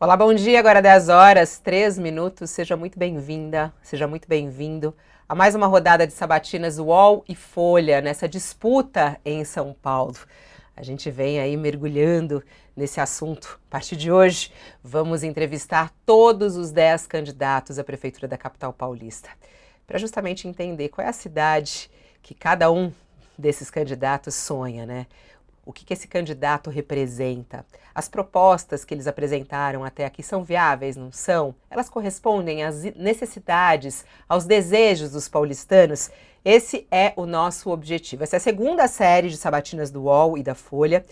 Olá, bom dia. Agora 10 horas, 3 minutos. Seja muito bem-vinda, seja muito bem-vindo a mais uma rodada de sabatinas UOL e Folha, nessa disputa em São Paulo. A gente vem aí mergulhando nesse assunto. A partir de hoje, vamos entrevistar todos os 10 candidatos à Prefeitura da capital paulista, para justamente entender qual é a cidade que cada um desses candidatos sonha, né? O que esse candidato representa? As propostas que eles apresentaram até aqui são viáveis, não são? Elas correspondem às necessidades, aos desejos dos paulistanos? Esse é o nosso objetivo. Essa é a segunda série de sabatinas do UOL e da Folha,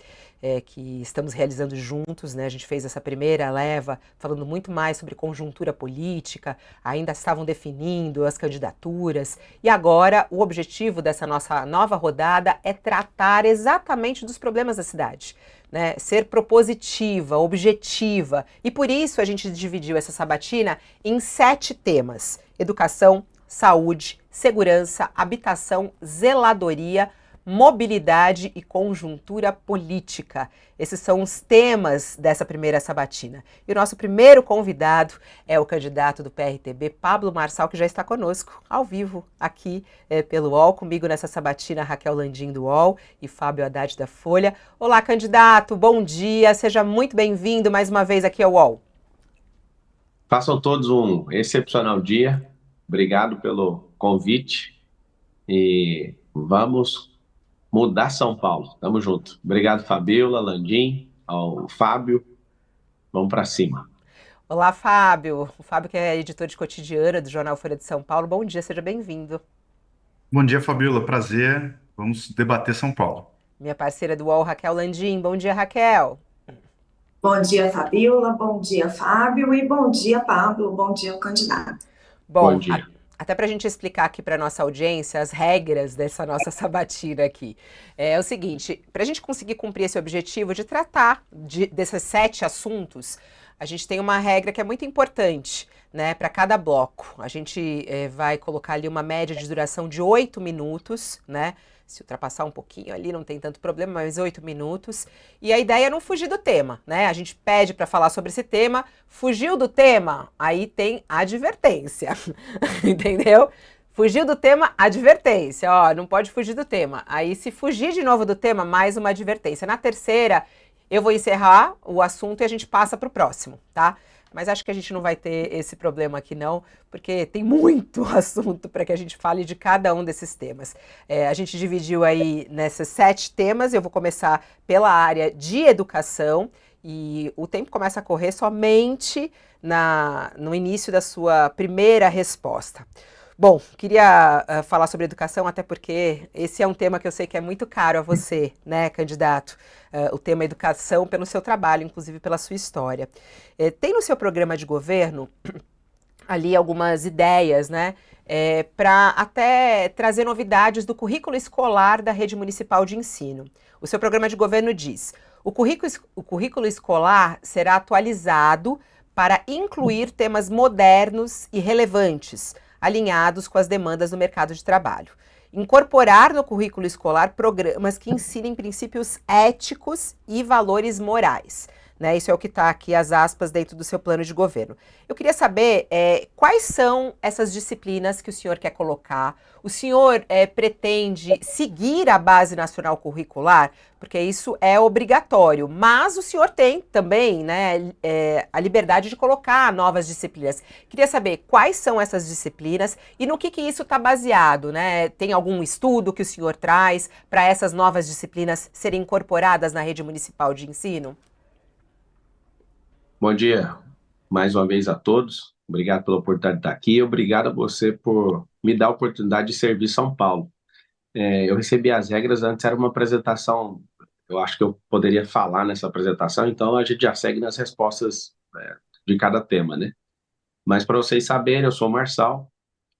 que estamos realizando juntos, né? A gente fez essa primeira leva falando muito mais sobre conjuntura política, ainda estavam definindo as candidaturas, e agora o objetivo dessa nossa nova rodada é tratar exatamente dos problemas da cidade, né? Ser propositiva, objetiva, e por isso a gente dividiu essa sabatina em 7 temas: educação, saúde, segurança, habitação, zeladoria, mobilidade e conjuntura política. Esses são os temas dessa primeira sabatina. E o nosso primeiro convidado é o candidato do PRTB, Pablo Marçal, que já está conosco, ao vivo, aqui pelo UOL. Comigo nessa sabatina, Raquel Landim, do UOL, e Fábio Haddad, da Folha. Olá, candidato, bom dia, seja muito bem-vindo mais uma vez aqui ao UOL. Façam todos um excepcional dia. Obrigado pelo convite e vamos mudar São Paulo. Tamo junto. Obrigado, Fabiola, Landim, ao Fábio. Vamos para cima. Olá, Fábio. O Fábio, que é editor de cotidiana do Jornal Folha de São Paulo. Bom dia, seja bem-vindo. Bom dia, Fabiola. Prazer. Vamos debater São Paulo. Minha parceira do UOL, Raquel Landim. Bom dia, Raquel. Bom dia, Fabiola. Bom dia, Fábio. E bom dia, Pablo. Bom dia, candidato. Bom Bom, dia. até para a gente explicar aqui para nossa audiência as regras dessa nossa sabatina aqui. É o seguinte, para a gente conseguir cumprir esse objetivo de tratar desses 7 assuntos, a gente tem uma regra que é muito importante, né, para cada bloco. A gente vai colocar ali uma média de duração de 8 minutos, né? Se ultrapassar um pouquinho ali, não tem tanto problema, mas 8 minutos. E a ideia é não fugir do tema, né? A gente pede para falar sobre esse tema, fugiu do tema, aí tem advertência, entendeu? Fugiu do tema, advertência, ó, não pode fugir do tema. Aí se fugir de novo do tema, mais uma advertência. Na terceira, eu vou encerrar o assunto e a gente passa para o próximo, tá? Mas acho que a gente não vai ter esse problema aqui não, porque tem muito assunto para que a gente fale de cada um desses temas. A gente dividiu aí nessas 7 temas, eu vou começar pela área de educação, e o tempo começa a correr somente no início da sua primeira resposta. Bom, queria falar sobre educação, até porque esse é um tema que eu sei que é muito caro a você, né, candidato? O tema educação, pelo seu trabalho, inclusive pela sua história. Tem no seu programa de governo ali algumas ideias, né, para até trazer novidades do currículo escolar da rede municipal de ensino. O seu programa de governo diz: o currículo escolar será atualizado para incluir temas modernos e relevantes, alinhados com as demandas do mercado de trabalho. Incorporar no currículo escolar programas que ensinem princípios éticos e valores morais. Né? Isso é o que está aqui, as aspas, dentro do seu plano de governo. Eu queria saber quais são essas disciplinas que o senhor quer colocar. O senhor pretende seguir a Base Nacional Curricular? Porque isso é obrigatório, mas o senhor tem também, né, a liberdade de colocar novas disciplinas. Queria saber quais são essas disciplinas e no que isso está baseado, né? Tem algum estudo que o senhor traz para essas novas disciplinas serem incorporadas na rede municipal de ensino? Bom dia mais uma vez a todos. Obrigado pela oportunidade de estar aqui. Obrigado a você por me dar a oportunidade de servir São Paulo. Eu recebi as regras, antes era uma apresentação, eu acho que eu poderia falar nessa apresentação, então a gente já segue nas respostas de cada tema, né? Mas para vocês saberem, eu sou o Marçal,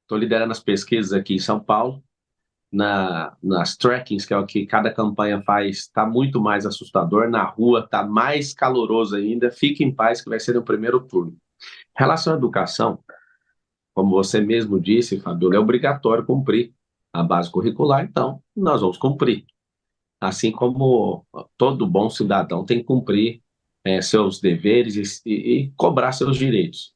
estou liderando as pesquisas aqui em São Paulo, nas trackings, que é o que cada campanha faz, está muito mais assustador, na rua está mais caloroso ainda, fique em paz que vai ser no primeiro turno. Em relação à educação, como você mesmo disse, Fabiola, é obrigatório cumprir a base curricular, então nós vamos cumprir. Assim como todo bom cidadão tem que cumprir seus deveres e cobrar seus direitos.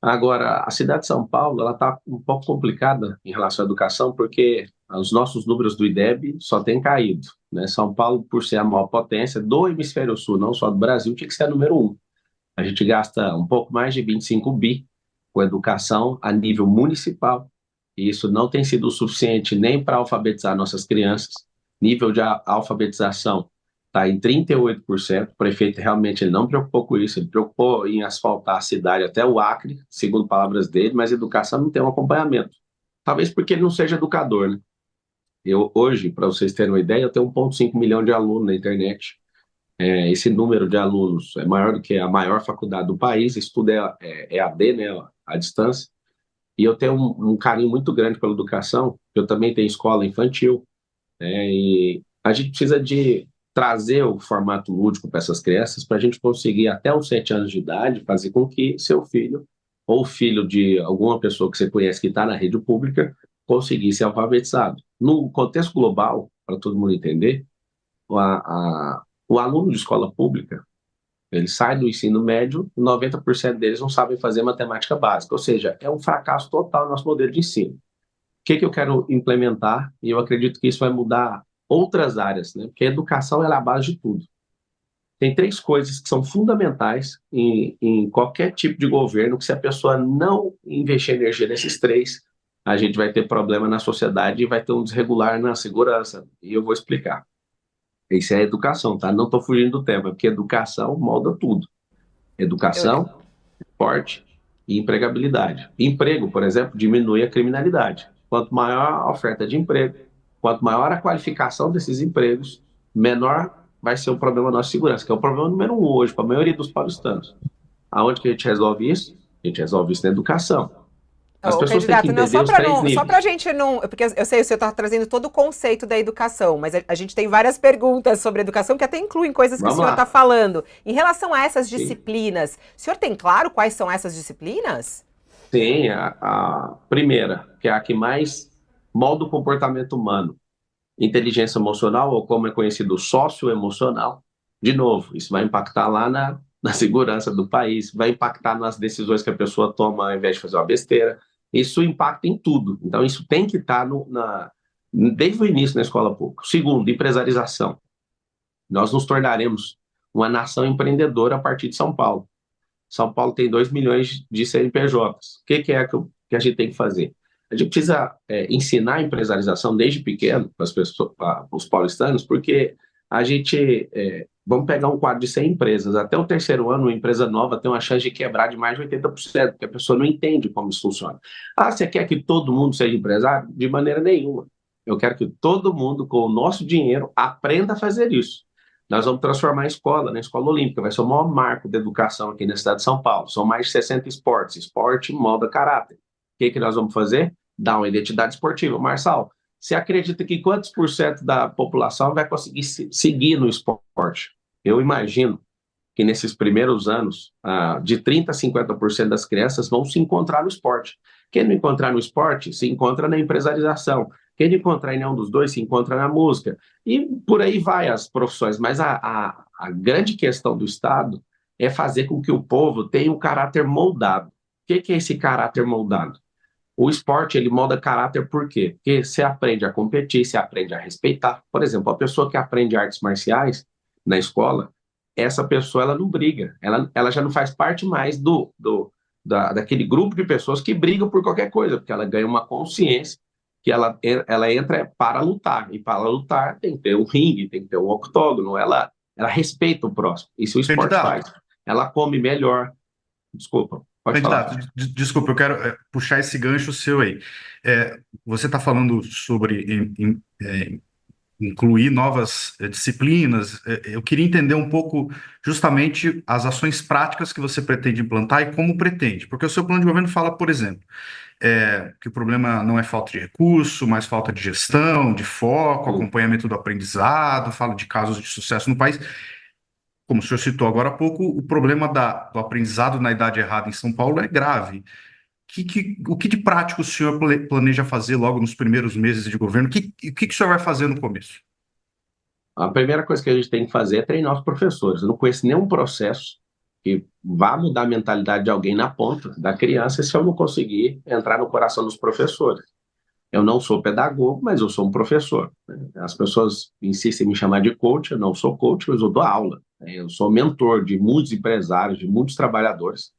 Agora, a cidade de São Paulo, ela está um pouco complicada em relação à educação, porque os nossos números do IDEB só têm caído, né? São Paulo, por ser a maior potência do hemisfério sul, não só do Brasil, tinha que ser a número um. A gente gasta um pouco mais de 25 bi com educação a nível municipal, e isso não tem sido o suficiente nem para alfabetizar nossas crianças. Nível de alfabetização está em 38%. O prefeito realmente ele não preocupou com isso, ele preocupou em asfaltar a cidade até o Acre, segundo palavras dele, mas a educação não tem um acompanhamento. Talvez porque ele não seja educador, né? Eu, hoje, para vocês terem uma ideia, eu tenho 1,5 milhão de alunos na internet. Esse número de alunos é maior do que a maior faculdade do país, isso tudo é EAD, né, à distância, e eu tenho um carinho muito grande pela educação, eu também tenho escola infantil, né, e a gente precisa de trazer o formato lúdico para essas crianças, para a gente conseguir, até os 7 anos de idade, fazer com que seu filho, ou filho de alguma pessoa que você conhece que está na rede pública, conseguir ser alfabetizado. No contexto global, para todo mundo entender, o aluno de escola pública, ele sai do ensino médio, 90% deles não sabem fazer matemática básica, ou seja, é um fracasso total no nosso modelo de ensino. O que eu quero implementar, e eu acredito que isso vai mudar outras áreas, né? Porque a educação é a base de tudo. Tem 3 coisas que são fundamentais em qualquer tipo de governo, que se a pessoa não investir energia nesses 3, a gente vai ter problema na sociedade e vai ter um desregular na segurança, e eu vou explicar. Isso é educação, tá? Não estou fugindo do tema, porque educação molda tudo. Eu, Educação, esporte e empregabilidade. Emprego, por exemplo, diminui a criminalidade. Quanto maior a oferta de emprego, quanto maior a qualificação desses empregos, menor vai ser o problema da nossa segurança, que é o problema número 1 hoje, para a maioria dos paulistanos. Aonde que a gente resolve isso? A gente resolve isso na educação. As Ô, pessoas têm que candidato, não, entender só os para 3 não, só para a níveis. gente não, porque eu sei, o senhor está trazendo todo o conceito da educação, mas a gente tem várias perguntas sobre educação que até incluem coisas que o Vamos senhor está lá. falando. Em relação a essas Sim. disciplinas, o senhor tem claro quais são essas disciplinas? Tem a primeira, que é a que mais molda o comportamento humano. Inteligência emocional, ou como é conhecido, socioemocional. De novo, isso vai impactar lá na segurança do país, vai impactar nas decisões que a pessoa toma ao invés de fazer uma besteira. Isso impacta em tudo. Então, isso tem que estar desde o início na escola pública. Segundo, empresarização. Nós nos tornaremos uma nação empreendedora a partir de São Paulo. São Paulo tem 2 milhões de CNPJs. O que é que a gente tem que fazer? A gente precisa ensinar a empresarização desde pequeno para as pessoas, para os paulistanos, porque a gente, vamos pegar um quadro de 100 empresas, até o 3º ano, uma empresa nova tem uma chance de quebrar de mais de 80%, porque a pessoa não entende como isso funciona. Ah, você quer que todo mundo seja empresário? De maneira nenhuma. Eu quero que todo mundo, com o nosso dinheiro, aprenda a fazer isso. Nós vamos transformar a escola na escola olímpica, vai ser o maior marco de educação aqui na cidade de São Paulo. São mais de 60 esportes, esporte molda caráter. O que nós vamos fazer? Dar uma identidade esportiva. Marçal, você acredita que quantos por cento da população vai conseguir seguir no esporte? Eu imagino que nesses primeiros anos, de 30% a 50% das crianças vão se encontrar no esporte. Quem não encontrar no esporte, se encontra na empresarização. Quem não encontrar em nenhum dos dois, se encontra na música. E por aí vai as profissões. Mas a grande questão do Estado é fazer com que o povo tenha um caráter moldado. O que é esse caráter moldado? O esporte, ele molda caráter por quê? Porque você aprende a competir, você aprende a respeitar. Por exemplo, a pessoa que aprende artes marciais na escola, essa pessoa ela não briga, ela já não faz parte mais daquele grupo de pessoas que brigam por qualquer coisa, porque ela ganha uma consciência que ela entra para lutar, e para lutar tem que ter um ringue, tem que ter um octógono, ela respeita o próximo, isso o esporte faz. Candidato, Ela come melhor, desculpa, pode falar. candidato, desculpa, eu quero puxar esse gancho seu aí. Você está falando sobre incluir novas disciplinas. Eu queria entender um pouco justamente as ações práticas que você pretende implantar e como pretende, porque o seu plano de governo fala, por exemplo, que o problema não é falta de recurso, mas falta de gestão, de foco, acompanhamento do aprendizado, fala de casos de sucesso no país. Como o senhor citou agora há pouco, o problema do aprendizado na idade errada em São Paulo é grave. O que de prático o senhor planeja fazer logo nos primeiros meses de governo? O que o senhor vai fazer no começo? A primeira coisa que a gente tem que fazer é treinar os professores. Eu não conheço nenhum processo que vá mudar a mentalidade de alguém na ponta da criança se eu não conseguir entrar no coração dos professores. Eu não sou pedagogo, mas eu sou um professor, né? As pessoas insistem em me chamar de coach, eu não sou coach, mas eu dou aula, né? Eu sou mentor de muitos empresários, de muitos trabalhadores.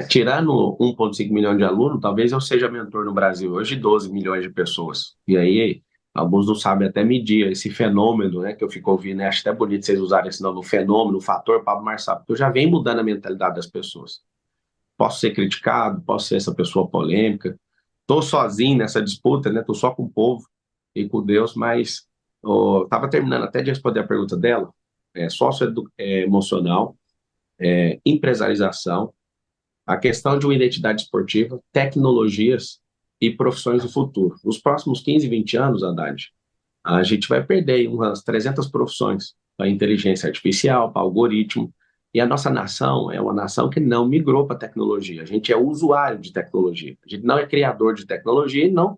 Tirando 1,5 milhão de alunos, talvez eu seja mentor no Brasil hoje de 12 milhões de pessoas. E aí, alguns não sabem até medir esse fenômeno, né, que eu fico ouvindo, né? Acho até bonito vocês usarem esse nome, o fenômeno, o fator Pablo Marçal, porque eu já venho mudando a mentalidade das pessoas. Posso ser criticado, posso ser essa pessoa polêmica, estou sozinho nessa disputa, né? Estou só com o povo e com Deus, mas estava terminando até de responder a pergunta dela, socioemocional, empresarização, a questão de uma identidade esportiva, tecnologias e profissões do futuro. Nos próximos 15, 20 anos, Haddad, a gente vai perder umas 300 profissões para inteligência artificial, para algoritmo, e a nossa nação é uma nação que não migrou para a tecnologia. A gente é usuário de tecnologia. A gente não é criador de tecnologia e não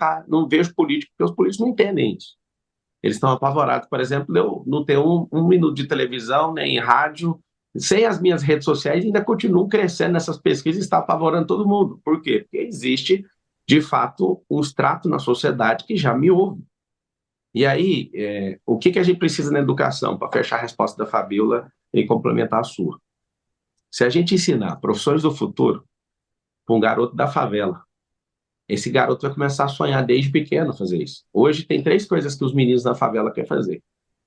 vejo político, porque os políticos não entendem isso. Eles estão apavorados, por exemplo, de eu não ter um minuto de televisão, nem rádio, sem as minhas redes sociais, ainda continuam crescendo nessas pesquisas e está apavorando todo mundo. Por quê? Porque existe, de fato, um extrato na sociedade que já me ouve. E aí, o que a gente precisa na educação, para fechar a resposta da Fabíola e complementar a sua? Se a gente ensinar profissões do futuro para um garoto da favela, esse garoto vai começar a sonhar desde pequeno fazer isso. Hoje tem 3 coisas que os meninos da favela querem fazer.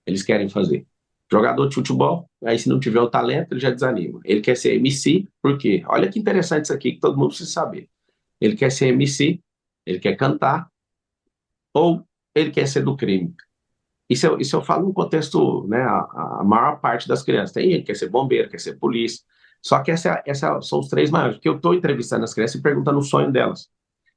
Eles querem fazer jogador de futebol, aí se não tiver o talento, ele já desanima. Ele quer ser MC, por quê? Olha que interessante isso aqui, que todo mundo precisa saber. Ele quer ser MC, ele quer cantar, ou ele quer ser do crime. Isso eu falo no contexto, né, a maior parte das crianças. Tem gente que quer ser bombeiro, quer ser polícia. Só que essa são os 3 maiores, porque eu estou entrevistando as crianças e perguntando o sonho delas.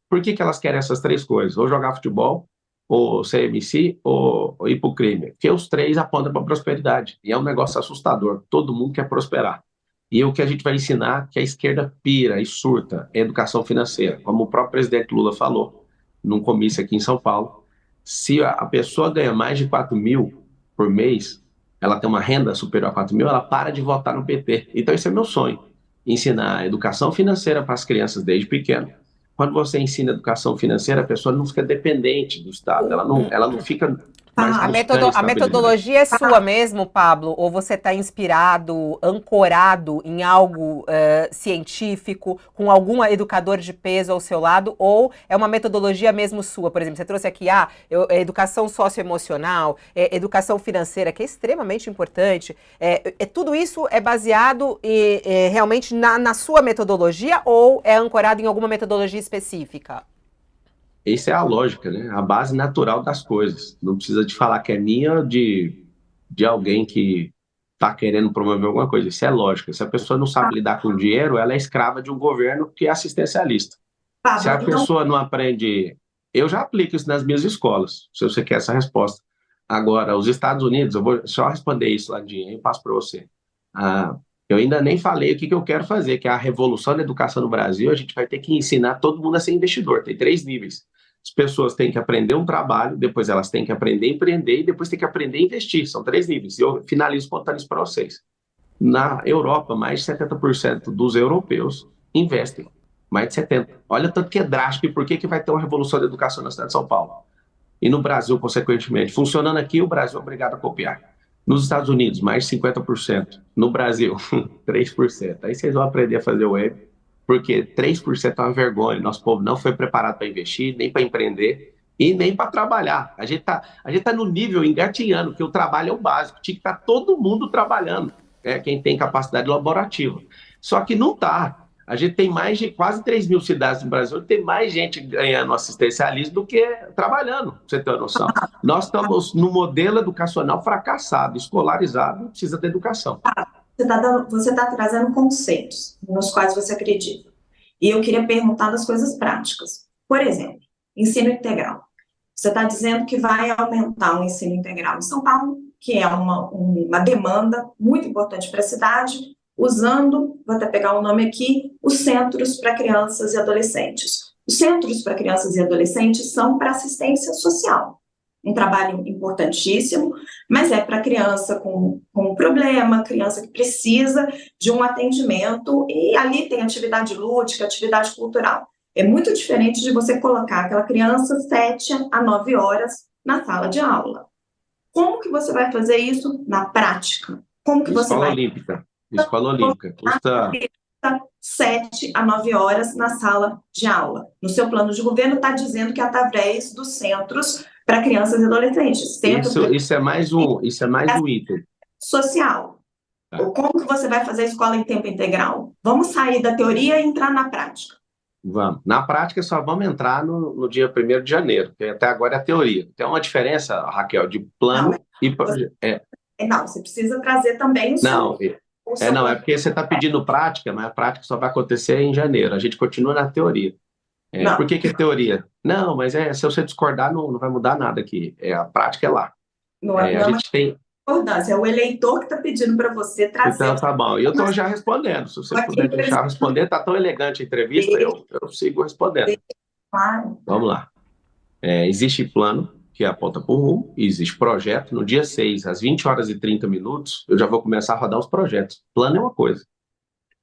Por que elas querem essas 3 coisas? Ou jogar futebol, ou ser MC, ou ir para o crime. Porque os 3 apontam para a prosperidade. E é um negócio assustador. Todo mundo quer prosperar. E o que a gente vai ensinar, que a esquerda pira e surta, é educação financeira. Como o próprio presidente Lula falou, num comício aqui em São Paulo, se a pessoa ganha mais de 4 mil por mês, ela tem uma renda superior a 4 mil, ela para de votar no PT. Então esse é meu sonho, ensinar educação financeira para as crianças desde pequeno. Quando você ensina educação financeira, a pessoa não fica dependente do Estado, ela não fica mais A estabilidade. metodologia é sua mesmo, Pablo? Ou você está inspirado, ancorado em algo científico, com algum educador de peso ao seu lado? Ou é uma metodologia mesmo sua? Por exemplo, você trouxe aqui educação socioemocional, educação financeira, que é extremamente importante. Tudo isso é baseado realmente na sua metodologia ou é ancorado em alguma metodologia específica? Essa é a lógica, né? A base natural das coisas. Não precisa de falar que é minha ou de alguém que está querendo promover alguma coisa. Isso é lógica. Se a pessoa não sabe lidar com dinheiro, ela é escrava de um governo que é assistencialista. Se a pessoa não aprende... Eu já aplico isso nas minhas escolas, se você quer essa resposta. Agora, os Estados Unidos, eu vou só responder isso lá de dinheiro, eu passo para você. Eu ainda nem falei o que eu quero fazer, que é a revolução da educação no Brasil. A gente vai ter que ensinar todo mundo a ser investidor. Tem 3 níveis. As pessoas têm que aprender um trabalho, depois elas têm que aprender a empreender e depois têm que aprender a investir. São 3 níveis. E eu finalizo contando isso para vocês. Na Europa, mais de 70% dos europeus investem. Mais de 70%. Olha tanto que é drástico e por que vai ter uma revolução da educação na cidade de São Paulo. E no Brasil, consequentemente. Funcionando aqui, o Brasil é obrigado a copiar. Nos Estados Unidos, mais de 50%. No Brasil, 3%. Aí vocês vão aprender a fazer web, porque 3% é uma vergonha. Nosso povo não foi preparado para investir, nem para empreender e nem para trabalhar. A gente tá no nível engatinhando, que o trabalho é o básico. Tinha que estar todo mundo trabalhando, quem tem capacidade laborativa. Só que não está. A gente tem mais de quase 3 mil cidades no Brasil, tem mais gente ganhando assistencialismo do que trabalhando, pra você ter uma noção. Nós estamos no modelo educacional fracassado, escolarizado, precisa de educação. Você está trazendo conceitos nos quais você acredita. E eu queria perguntar das coisas práticas. Por exemplo, ensino integral. Você está dizendo que vai aumentar o ensino integral em São Paulo, que é uma demanda muito importante para a cidade, usando, vou até pegar o nome aqui, os centros para crianças e adolescentes. Os centros para crianças e adolescentes são para assistência social. um trabalho importantíssimo, mas é para criança com problema, criança que precisa de um atendimento, e ali tem atividade lúdica, atividade cultural. É muito diferente de você colocar aquela criança 7 a 9 horas na sala de aula. Como que você vai fazer isso na prática? Como que você Escola vai Olímpica. Escola Olímpica. Custa 7 a 9 horas na sala de aula? No seu plano de governo está dizendo que é através dos centros para crianças e adolescentes. isso é mais um item. Social. Tá. Ou como que você vai fazer a escola em tempo integral? Vamos sair da teoria e entrar na prática. Vamos. Na prática, só vamos entrar no dia 1º de janeiro, que até agora é a teoria. Tem uma diferença, Raquel, de plano e projeto. Não, você precisa trazer também o Não, seu é porque você está pedindo prática, mas a prática só vai acontecer em janeiro. A gente continua na teoria. Por que é teoria? Não, mas se você discordar, não vai mudar nada aqui. A prática é lá. Não a é gente tem. É o eleitor que está pedindo para você trazer. Então, tá bom. E eu estou já respondendo. Se você puder deixar responder, está tão elegante a entrevista, eu sigo respondendo. Claro. Vamos lá. Existe plano, que aponta para o rumo, e existe projeto. No dia 6, às 20h30, eu já vou começar a rodar os projetos. Plano é uma coisa.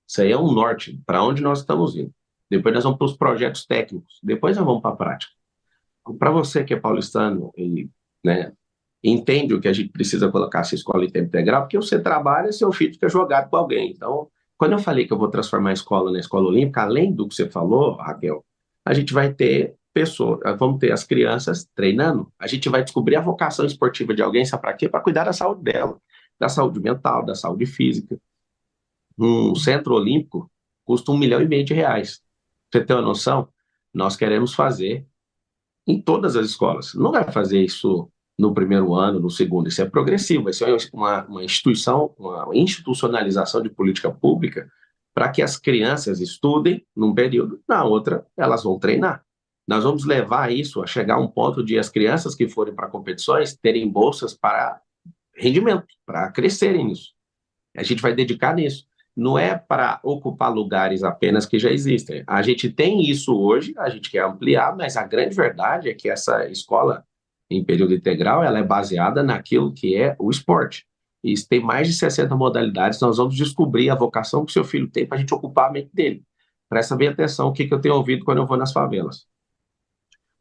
Isso aí é um norte, para onde nós estamos indo. Depois nós vamos para os projetos técnicos. Depois nós vamos para a prática. Para você que é paulistano e entende o que a gente precisa colocar essa escola em tempo integral, porque você trabalha, seu filho fica jogado com alguém. Então, quando eu falei que eu vou transformar a escola na escola olímpica, além do que você falou, Raquel, a gente vai ter pessoas, vamos ter as crianças treinando, a gente vai descobrir a vocação esportiva de alguém, sabe para quê? Para cuidar da saúde dela, da saúde mental, da saúde física. Um centro olímpico custa R$1,5 milhão. Pra você ter uma noção, nós queremos fazer em todas as escolas. Não vai fazer isso no primeiro ano, no segundo, isso é progressivo, vai ser uma institucionalização de política pública para que as crianças estudem num período, na outra elas vão treinar. Nós vamos levar isso a chegar a um ponto de as crianças que forem para competições terem bolsas para rendimento, para crescerem nisso. A gente vai dedicar nisso. Não é para ocupar lugares apenas que já existem. A gente tem isso hoje, a gente quer ampliar, mas a grande verdade é que essa escola em período integral, ela é baseada naquilo que é o esporte. E tem mais de 60 modalidades, nós vamos descobrir a vocação que o seu filho tem para a gente ocupar a mente dele. Presta bem atenção o que eu tenho ouvido quando eu vou nas favelas.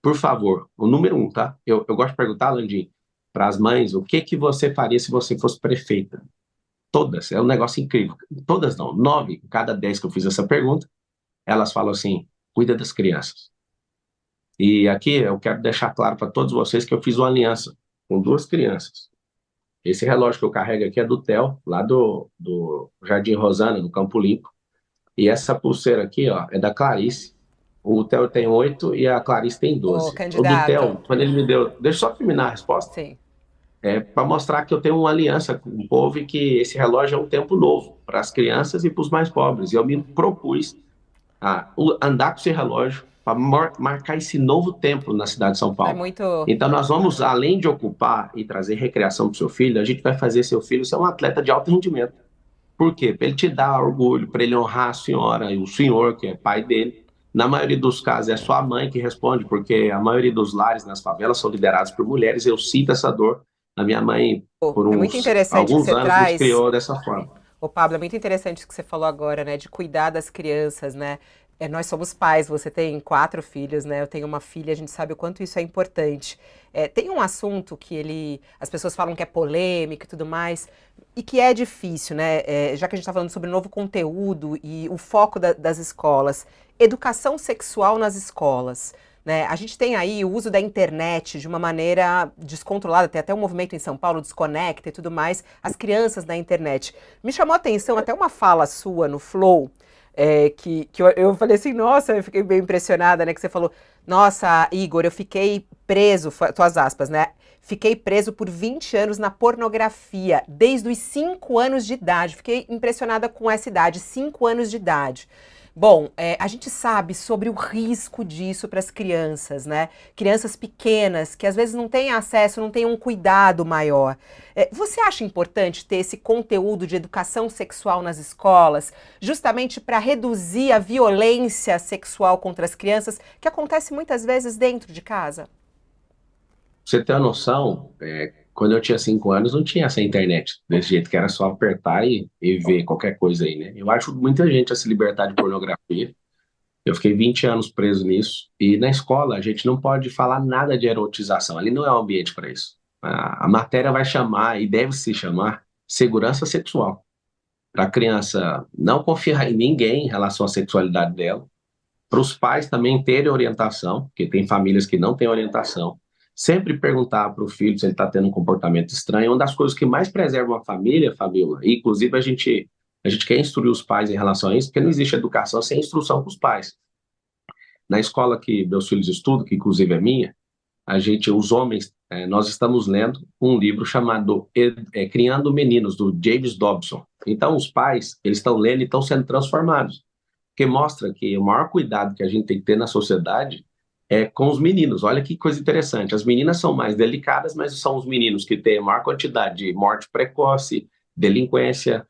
Por favor, o número 1, tá? Eu gosto de perguntar, Landim, para as mães, o que você faria se você fosse prefeita? Todas, é um negócio incrível. Todas não, 9 cada 10 que eu fiz essa pergunta, elas falam assim, cuida das crianças. E aqui eu quero deixar claro para todos vocês que eu fiz uma aliança com 2 crianças. Esse relógio que eu carrego aqui é do Theo, lá do Jardim Rosana, do Campo Limpo. E essa pulseira aqui, ó, é da Clarice. O Theo tem 8 e a Clarice tem 12. O do Theo, quando ele me deu... Deixa eu só terminar a resposta. Sim. Para mostrar que eu tenho uma aliança com o povo e que esse relógio é um tempo novo para as crianças e para os mais pobres. E eu me propus a andar com esse relógio para marcar esse novo tempo na cidade de São Paulo. Então nós vamos, além de ocupar e trazer recreação para o seu filho, a gente vai fazer seu filho ser um atleta de alto rendimento. Por quê? Para ele te dar orgulho, para ele honrar a senhora e o senhor, que é pai dele. Na maioria dos casos é sua mãe que responde, porque a maioria dos lares nas favelas são liderados por mulheres. Eu sinto essa dor. A minha mãe, por alguns anos, nos criou dessa forma. Pablo, é muito interessante o que você falou agora, né? De cuidar das crianças, né? Nós somos pais, você tem 4 filhos, né? Eu tenho uma filha, a gente sabe o quanto isso é importante. Tem um assunto que as pessoas falam que é polêmico e tudo mais, e que é difícil, né? Já que a gente está falando sobre novo conteúdo e o foco das escolas, educação sexual nas escolas. Né? A gente tem aí o uso da internet de uma maneira descontrolada, tem até um movimento em São Paulo, Desconecta e tudo mais, as crianças na internet. Me chamou a atenção até uma fala sua no Flow, que eu falei assim, nossa, eu fiquei bem impressionada, né? Que você falou, nossa, Igor, eu fiquei preso, tuas aspas, né? Fiquei preso por 20 anos na pornografia, desde os 5 anos de idade. Fiquei impressionada com essa idade, 5 anos de idade. Bom, a gente sabe sobre o risco disso para as crianças, né? Crianças pequenas, que às vezes não têm acesso, não têm um cuidado maior. Você acha importante ter esse conteúdo de educação sexual nas escolas, justamente para reduzir a violência sexual contra as crianças, que acontece muitas vezes dentro de casa? você ter uma noção, quando eu tinha 5 anos, não tinha essa internet desse jeito, que era só apertar e ver qualquer coisa aí, né? Eu acho muita gente a se libertar de pornografia. Eu fiquei 20 anos preso nisso. E na escola, a gente não pode falar nada de erotização. Ali não é o ambiente para isso. A matéria vai chamar, e deve se chamar, segurança sexual. Para a criança não confiar em ninguém em relação à sexualidade dela, para os pais também terem orientação, porque tem famílias que não têm orientação. Sempre perguntar para o filho se ele está tendo um comportamento estranho. Uma das coisas que mais preserva uma família, Fabiola, e inclusive a gente quer instruir os pais em relação a isso, porque não existe educação sem instrução para os pais. Na escola que meus filhos estudam, que inclusive é minha, os homens, nós estamos lendo um livro chamado Criando Meninos, do James Dobson. Então, os pais, eles estão lendo e estão sendo transformados, porque mostra que o maior cuidado que a gente tem que ter na sociedade é com os meninos. Olha que coisa interessante, as meninas são mais delicadas, mas são os meninos que têm a maior quantidade de morte precoce, delinquência,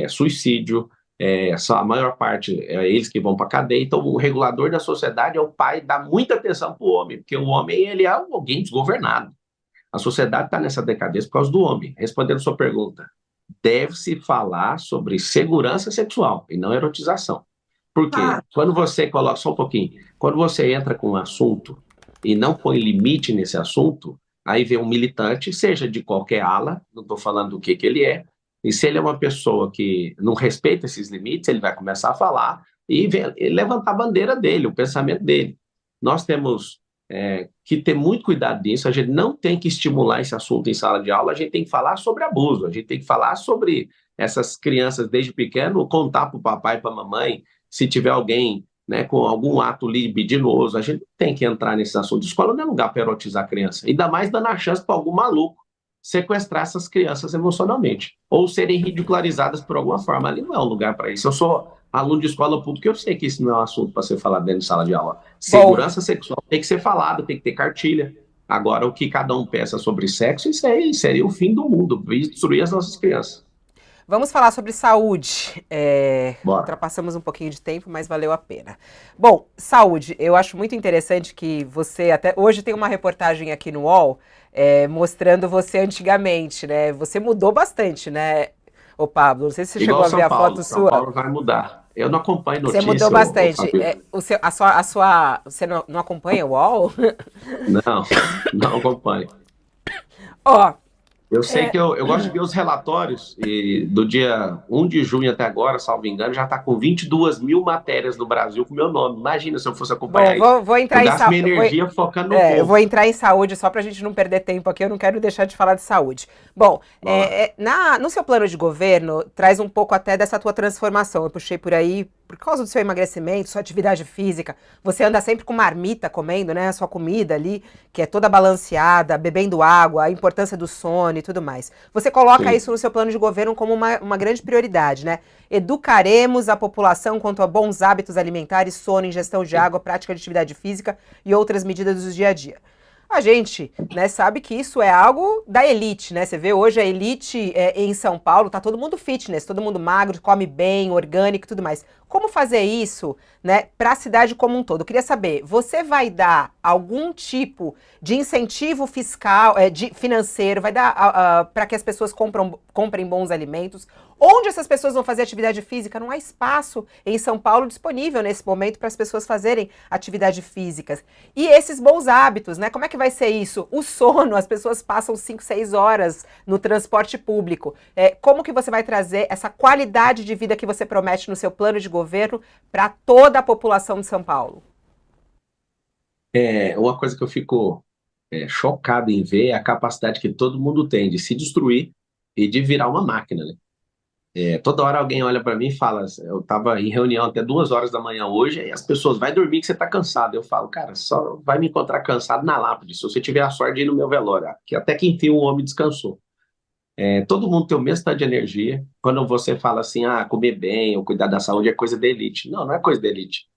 suicídio, a maior parte é eles que vão para a cadeia. Então, o regulador da sociedade é o pai, dá muita atenção para o homem, porque o homem ele é alguém desgovernado. A sociedade está nessa decadência por causa do homem. Respondendo a sua pergunta, deve-se falar sobre segurança sexual e não erotização. Por quê? Quando você coloca, só um pouquinho, quando você entra com um assunto e não põe limite nesse assunto, aí vem um militante, seja de qualquer ala, não estou falando do que ele é, e se ele é uma pessoa que não respeita esses limites, ele vai começar a falar e levantar a bandeira dele, o pensamento dele. Nós temos que ter muito cuidado nisso, a gente não tem que estimular esse assunto em sala de aula, a gente tem que falar sobre abuso, a gente tem que falar sobre essas crianças desde pequeno, contar para o papai e para a mamãe, se tiver alguém, né, com algum ato libidinoso, a gente tem que entrar nesse assunto. Escola não é lugar para erotizar a criança, ainda mais dando a chance para algum maluco sequestrar essas crianças emocionalmente, ou serem ridicularizadas por alguma forma. Ali não é um lugar para isso. Eu sou aluno de escola pública, eu sei que isso não é um assunto para ser falado dentro de sala de aula. Segurança sexual tem que ser falado, tem que ter cartilha. Agora, o que cada um pensa sobre sexo, isso aí seria o fim do mundo, destruir as nossas crianças. Vamos falar sobre saúde. Ultrapassamos um pouquinho de tempo, mas valeu a pena. Bom, saúde. Eu acho muito interessante que você, até hoje tem uma reportagem aqui no UOL, mostrando você antigamente, né? Você mudou bastante, né, ô Pablo? Não sei se você chegou a ver a foto sua. São Paulo vai mudar. Eu não acompanho notícias. Você mudou bastante. Você não acompanha o UOL? Não acompanho. Ó. Eu sei que eu gosto de ver os relatórios, e do dia 1 de junho até agora, salvo engano, já está com 22 mil matérias no Brasil com meu nome. Imagina se eu fosse acompanhar isso. Vou entrar eu gasto minha energia focando no povo. Eu vou entrar em saúde só para a gente não perder tempo aqui, eu não quero deixar de falar de saúde. Bom, no seu plano de governo, traz um pouco até dessa tua transformação. Eu puxei por aí, por causa do seu emagrecimento, sua atividade física, você anda sempre com marmita comendo, né, a sua comida ali, que é toda balanceada, bebendo água, a importância do sono e tudo mais. Você coloca isso no seu plano de governo como uma grande prioridade, né? Educaremos a população quanto a bons hábitos alimentares, sono, ingestão de água, prática de atividade física e outras medidas do dia a dia. A gente, né, sabe que isso é algo da elite, né? Você vê hoje a elite em São Paulo, tá todo mundo fitness, todo mundo magro, come bem, orgânico e tudo mais. Como fazer isso, né, para a cidade como um todo? Eu queria saber, você vai dar algum tipo de incentivo fiscal, financeiro, vai dar para que as pessoas comprem bons alimentos? Onde essas pessoas vão fazer atividade física? Não há espaço em São Paulo disponível nesse momento para as pessoas fazerem atividade física. E esses bons hábitos, né? Como é que vai ser isso? O sono, as pessoas passam 5, 6 horas no transporte público. Como que você vai trazer essa qualidade de vida que você promete no seu plano de governo para toda a população de São Paulo? Uma coisa que eu fico chocado em ver é a capacidade que todo mundo tem de se destruir e de virar uma máquina, né? Toda hora alguém olha para mim e fala, eu estava em reunião até 2 horas da manhã hoje, e as pessoas, vai dormir que você está cansado. Eu falo, cara, só vai me encontrar cansado na lápide, se você tiver a sorte de ir no meu velório, que até que enfim o homem descansou. Todo mundo tem o mesmo estado de energia. Quando você fala assim, comer bem ou cuidar da saúde é coisa da elite. Não é coisa da elite.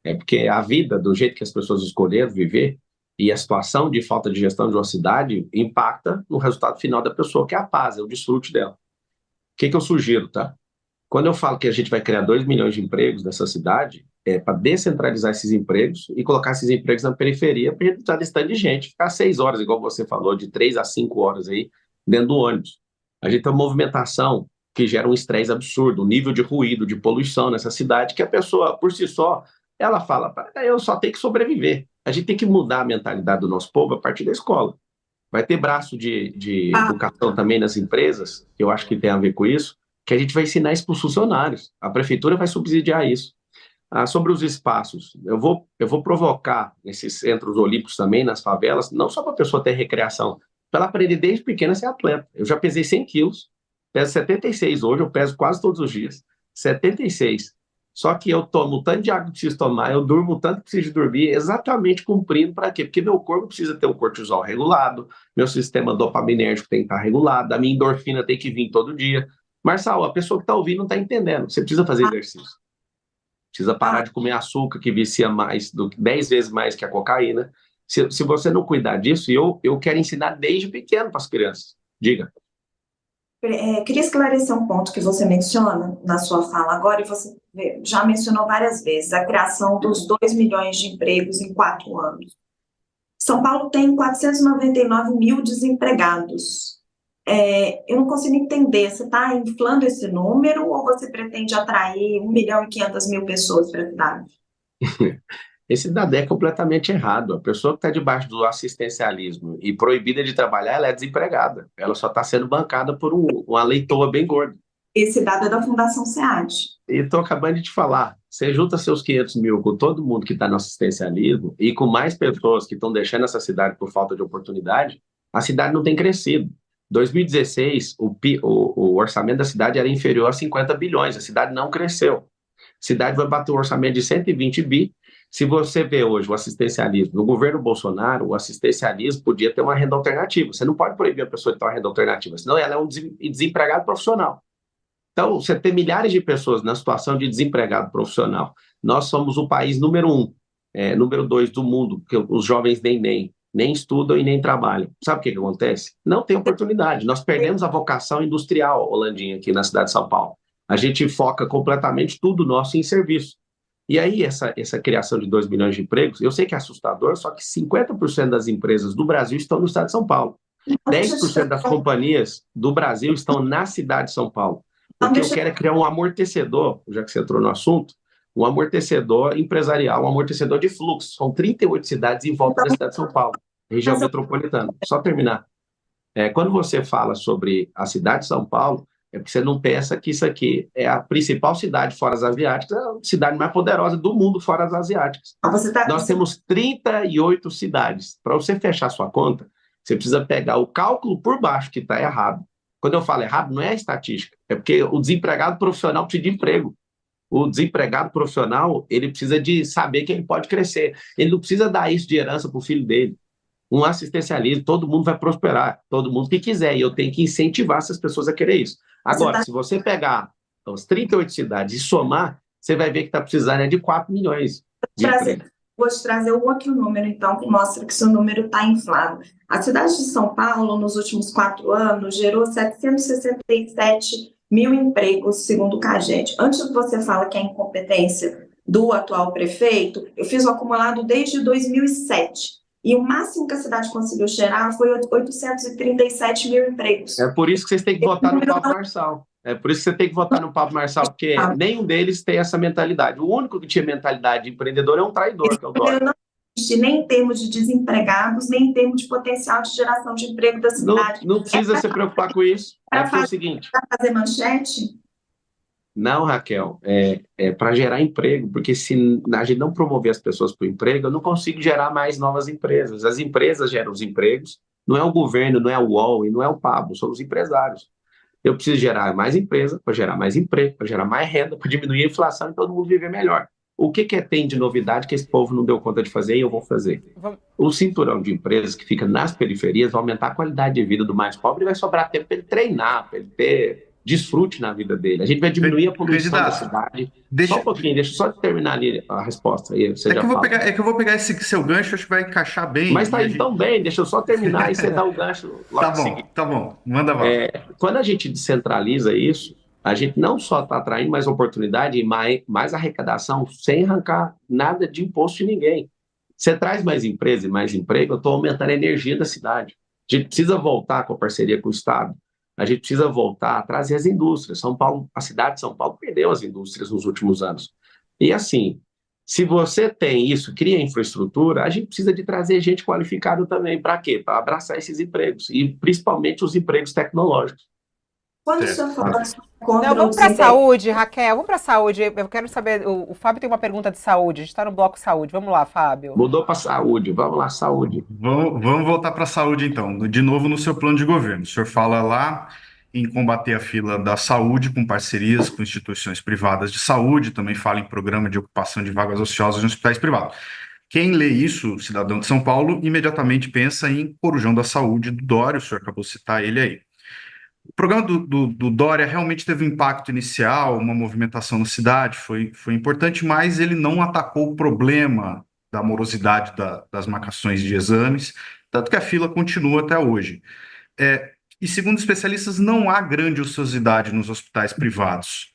É porque a vida, do jeito que as pessoas escolheram viver, e a situação de falta de gestão de uma cidade impacta no resultado final da pessoa, que é a paz, é o desfrute dela. O que eu sugiro, tá? Quando eu falo que a gente vai criar 2 milhões de empregos nessa cidade, para descentralizar esses empregos e colocar esses empregos na periferia para redução desse tanto de gente, ficar 6 horas, igual você falou, de 3 a 5 horas aí dentro do ônibus. A gente tem uma movimentação que gera um estresse absurdo, um nível de ruído, de poluição nessa cidade, que a pessoa, por si só, ela fala, eu só tenho que sobreviver. A gente tem que mudar a mentalidade do nosso povo a partir da escola. Vai ter braço de educação também nas empresas, que eu acho que tem a ver com isso, que a gente vai ensinar isso para os funcionários. A prefeitura vai subsidiar isso. Sobre os espaços, eu vou provocar esses centros olímpicos também, nas favelas, não só para a pessoa ter recreação, para ela aprender desde pequena a ser atleta. Eu já pesei 100 quilos, peso 76 hoje, eu peso quase todos os dias, 76. Só que eu tomo o tanto de água que preciso tomar, eu durmo o tanto que preciso dormir, exatamente cumprindo para quê? Porque meu corpo precisa ter um cortisol regulado, meu sistema dopaminérgico tem que estar regulado, a minha endorfina tem que vir todo dia. Marçal, a pessoa que está ouvindo não está entendendo, você precisa fazer exercício. Precisa parar de comer açúcar, que vicia 10 vezes mais que a cocaína. Se você não cuidar disso, eu quero ensinar desde pequeno para as crianças. Diga. Queria esclarecer um ponto que você menciona na sua fala agora, e você já mencionou várias vezes, a criação dos 2 milhões de empregos em 4 anos. São Paulo tem 499 mil desempregados. Eu não consigo entender, você está inflando esse número ou você pretende atrair 1.500.000 pessoas para a cidade? Esse dado é completamente errado. A pessoa que está debaixo do assistencialismo e proibida de trabalhar, ela é desempregada. Ela só está sendo bancada por uma leitoa bem gorda. Esse dado é da Fundação SEAD. E estou acabando de te falar. Você junta seus 500 mil com todo mundo que está no assistencialismo e com mais pessoas que estão deixando essa cidade por falta de oportunidade, a cidade não tem crescido. Em 2016, o orçamento da cidade era inferior a 50 bilhões. A cidade não cresceu. A cidade vai bater um orçamento de 120 bi. Se você vê hoje o assistencialismo, no governo Bolsonaro, o assistencialismo podia ter uma renda alternativa. Você não pode proibir a pessoa de ter uma renda alternativa, senão ela é um desempregado profissional. Então, você tem milhares de pessoas na situação de desempregado profissional. Nós somos o país número 1, número 2 do mundo, que os jovens nem estudam e nem trabalham. Sabe o que acontece? Não tem oportunidade. Nós perdemos a vocação industrial, Holandinha, aqui na cidade de São Paulo. A gente foca completamente tudo nosso em serviço. E aí, essa criação de 2 milhões de empregos, eu sei que é assustador, só que 50% das empresas do Brasil estão no estado de São Paulo. 10% das companhias do Brasil estão na cidade de São Paulo. O que eu quero é criar um amortecedor, já que você entrou no assunto, um amortecedor empresarial, um amortecedor de fluxo. São 38 cidades em volta da cidade de São Paulo, região metropolitana. Só terminar. Quando você fala sobre a cidade de São Paulo, é porque você não pensa que isso aqui é a principal cidade fora as asiáticas, é a cidade mais poderosa do mundo fora as asiáticas. Nós temos 38 cidades. Para você fechar sua conta, você precisa pegar o cálculo por baixo, que está errado. Quando eu falo errado, não é a estatística, é porque o desempregado profissional precisa de emprego. O desempregado profissional, ele precisa de saber que ele pode crescer. Ele não precisa dar isso de herança para o filho dele. Um assistencialismo, todo mundo vai prosperar, todo mundo que quiser, e eu tenho que incentivar essas pessoas a querer isso. Agora, se você pegar as 38 cidades e somar, você vai ver que está precisando de 4 milhões de empregos. Vou te trazer um outro número, então, que mostra que seu número está inflado. A cidade de São Paulo, nos últimos 4 anos, gerou 767 mil empregos, segundo o CAGED. Antes que você fala que é incompetência do atual prefeito, eu fiz o acumulado desde 2007. E o máximo que a cidade conseguiu gerar foi 837 mil empregos. É por isso que vocês têm que votar no Pablo Marçal. É por isso que você tem que votar no Pablo Marçal, porque nenhum deles tem essa mentalidade. O único que tinha mentalidade de empreendedor é um traidor, que é o Dória. Não existe nem em termos de desempregados, nem em termos de potencial de geração de emprego da cidade. Não precisa se preocupar com isso. É o seguinte. Para fazer manchete? Não, Raquel, para gerar emprego, porque se a gente não promover as pessoas para o emprego, eu não consigo gerar mais novas empresas. As empresas geram os empregos, não é o governo, não é o UOL e não é o Pablo, são os empresários. Eu preciso gerar mais empresa, para gerar mais emprego, para gerar mais renda, para diminuir a inflação e todo mundo viver melhor. O que tem de novidade que esse povo não deu conta de fazer e eu vou fazer? O cinturão de empresas que fica nas periferias vai aumentar a qualidade de vida do mais pobre e vai sobrar tempo para ele treinar, para ele ter desfrute na vida dele. A gente vai diminuir a poluição da cidade. Só um pouquinho, deixa eu só terminar ali a resposta. Aí você já fala. É que eu vou pegar esse seu gancho, acho que vai encaixar bem. Mas tá indo tão bem, deixa eu só terminar e você dá o gancho logo Tá bom, manda lá. Quando a gente descentraliza isso, A gente não só está atraindo mais oportunidade e mais arrecadação sem arrancar nada de imposto de ninguém. Você traz mais empresa e mais emprego, eu estou aumentando a energia da cidade. A gente precisa voltar com a parceria com o Estado. A gente precisa voltar a trazer as indústrias. São Paulo, a cidade de São Paulo perdeu as indústrias nos últimos anos. E assim, se você tem isso, cria infraestrutura, a gente precisa de trazer gente qualificada também. Para quê? Para abraçar esses empregos, e principalmente os empregos tecnológicos. Quando o Certo. senhor fala Não, contra o vamos para a desemprego, saúde, Raquel. Vamos para a saúde. Eu quero saber. O Fábio tem uma pergunta de saúde. A gente está no bloco saúde. Vamos lá, Fábio. Mudou para saúde. Vamos lá, saúde. Vamos voltar para a saúde, então. De novo, no seu plano de governo. O senhor fala lá em combater a fila da saúde com parcerias com instituições privadas de saúde, também fala em programa de ocupação de vagas ociosas em hospitais privados. Quem lê isso, cidadão de São Paulo, imediatamente pensa em Corujão da Saúde do Dória, o senhor acabou de citar ele aí. O programa do Dória realmente teve um impacto inicial, uma movimentação na cidade, foi importante, mas ele não atacou o problema da morosidade das marcações de exames, tanto que a fila continua até hoje. E segundo especialistas, não há grande ociosidade nos hospitais privados,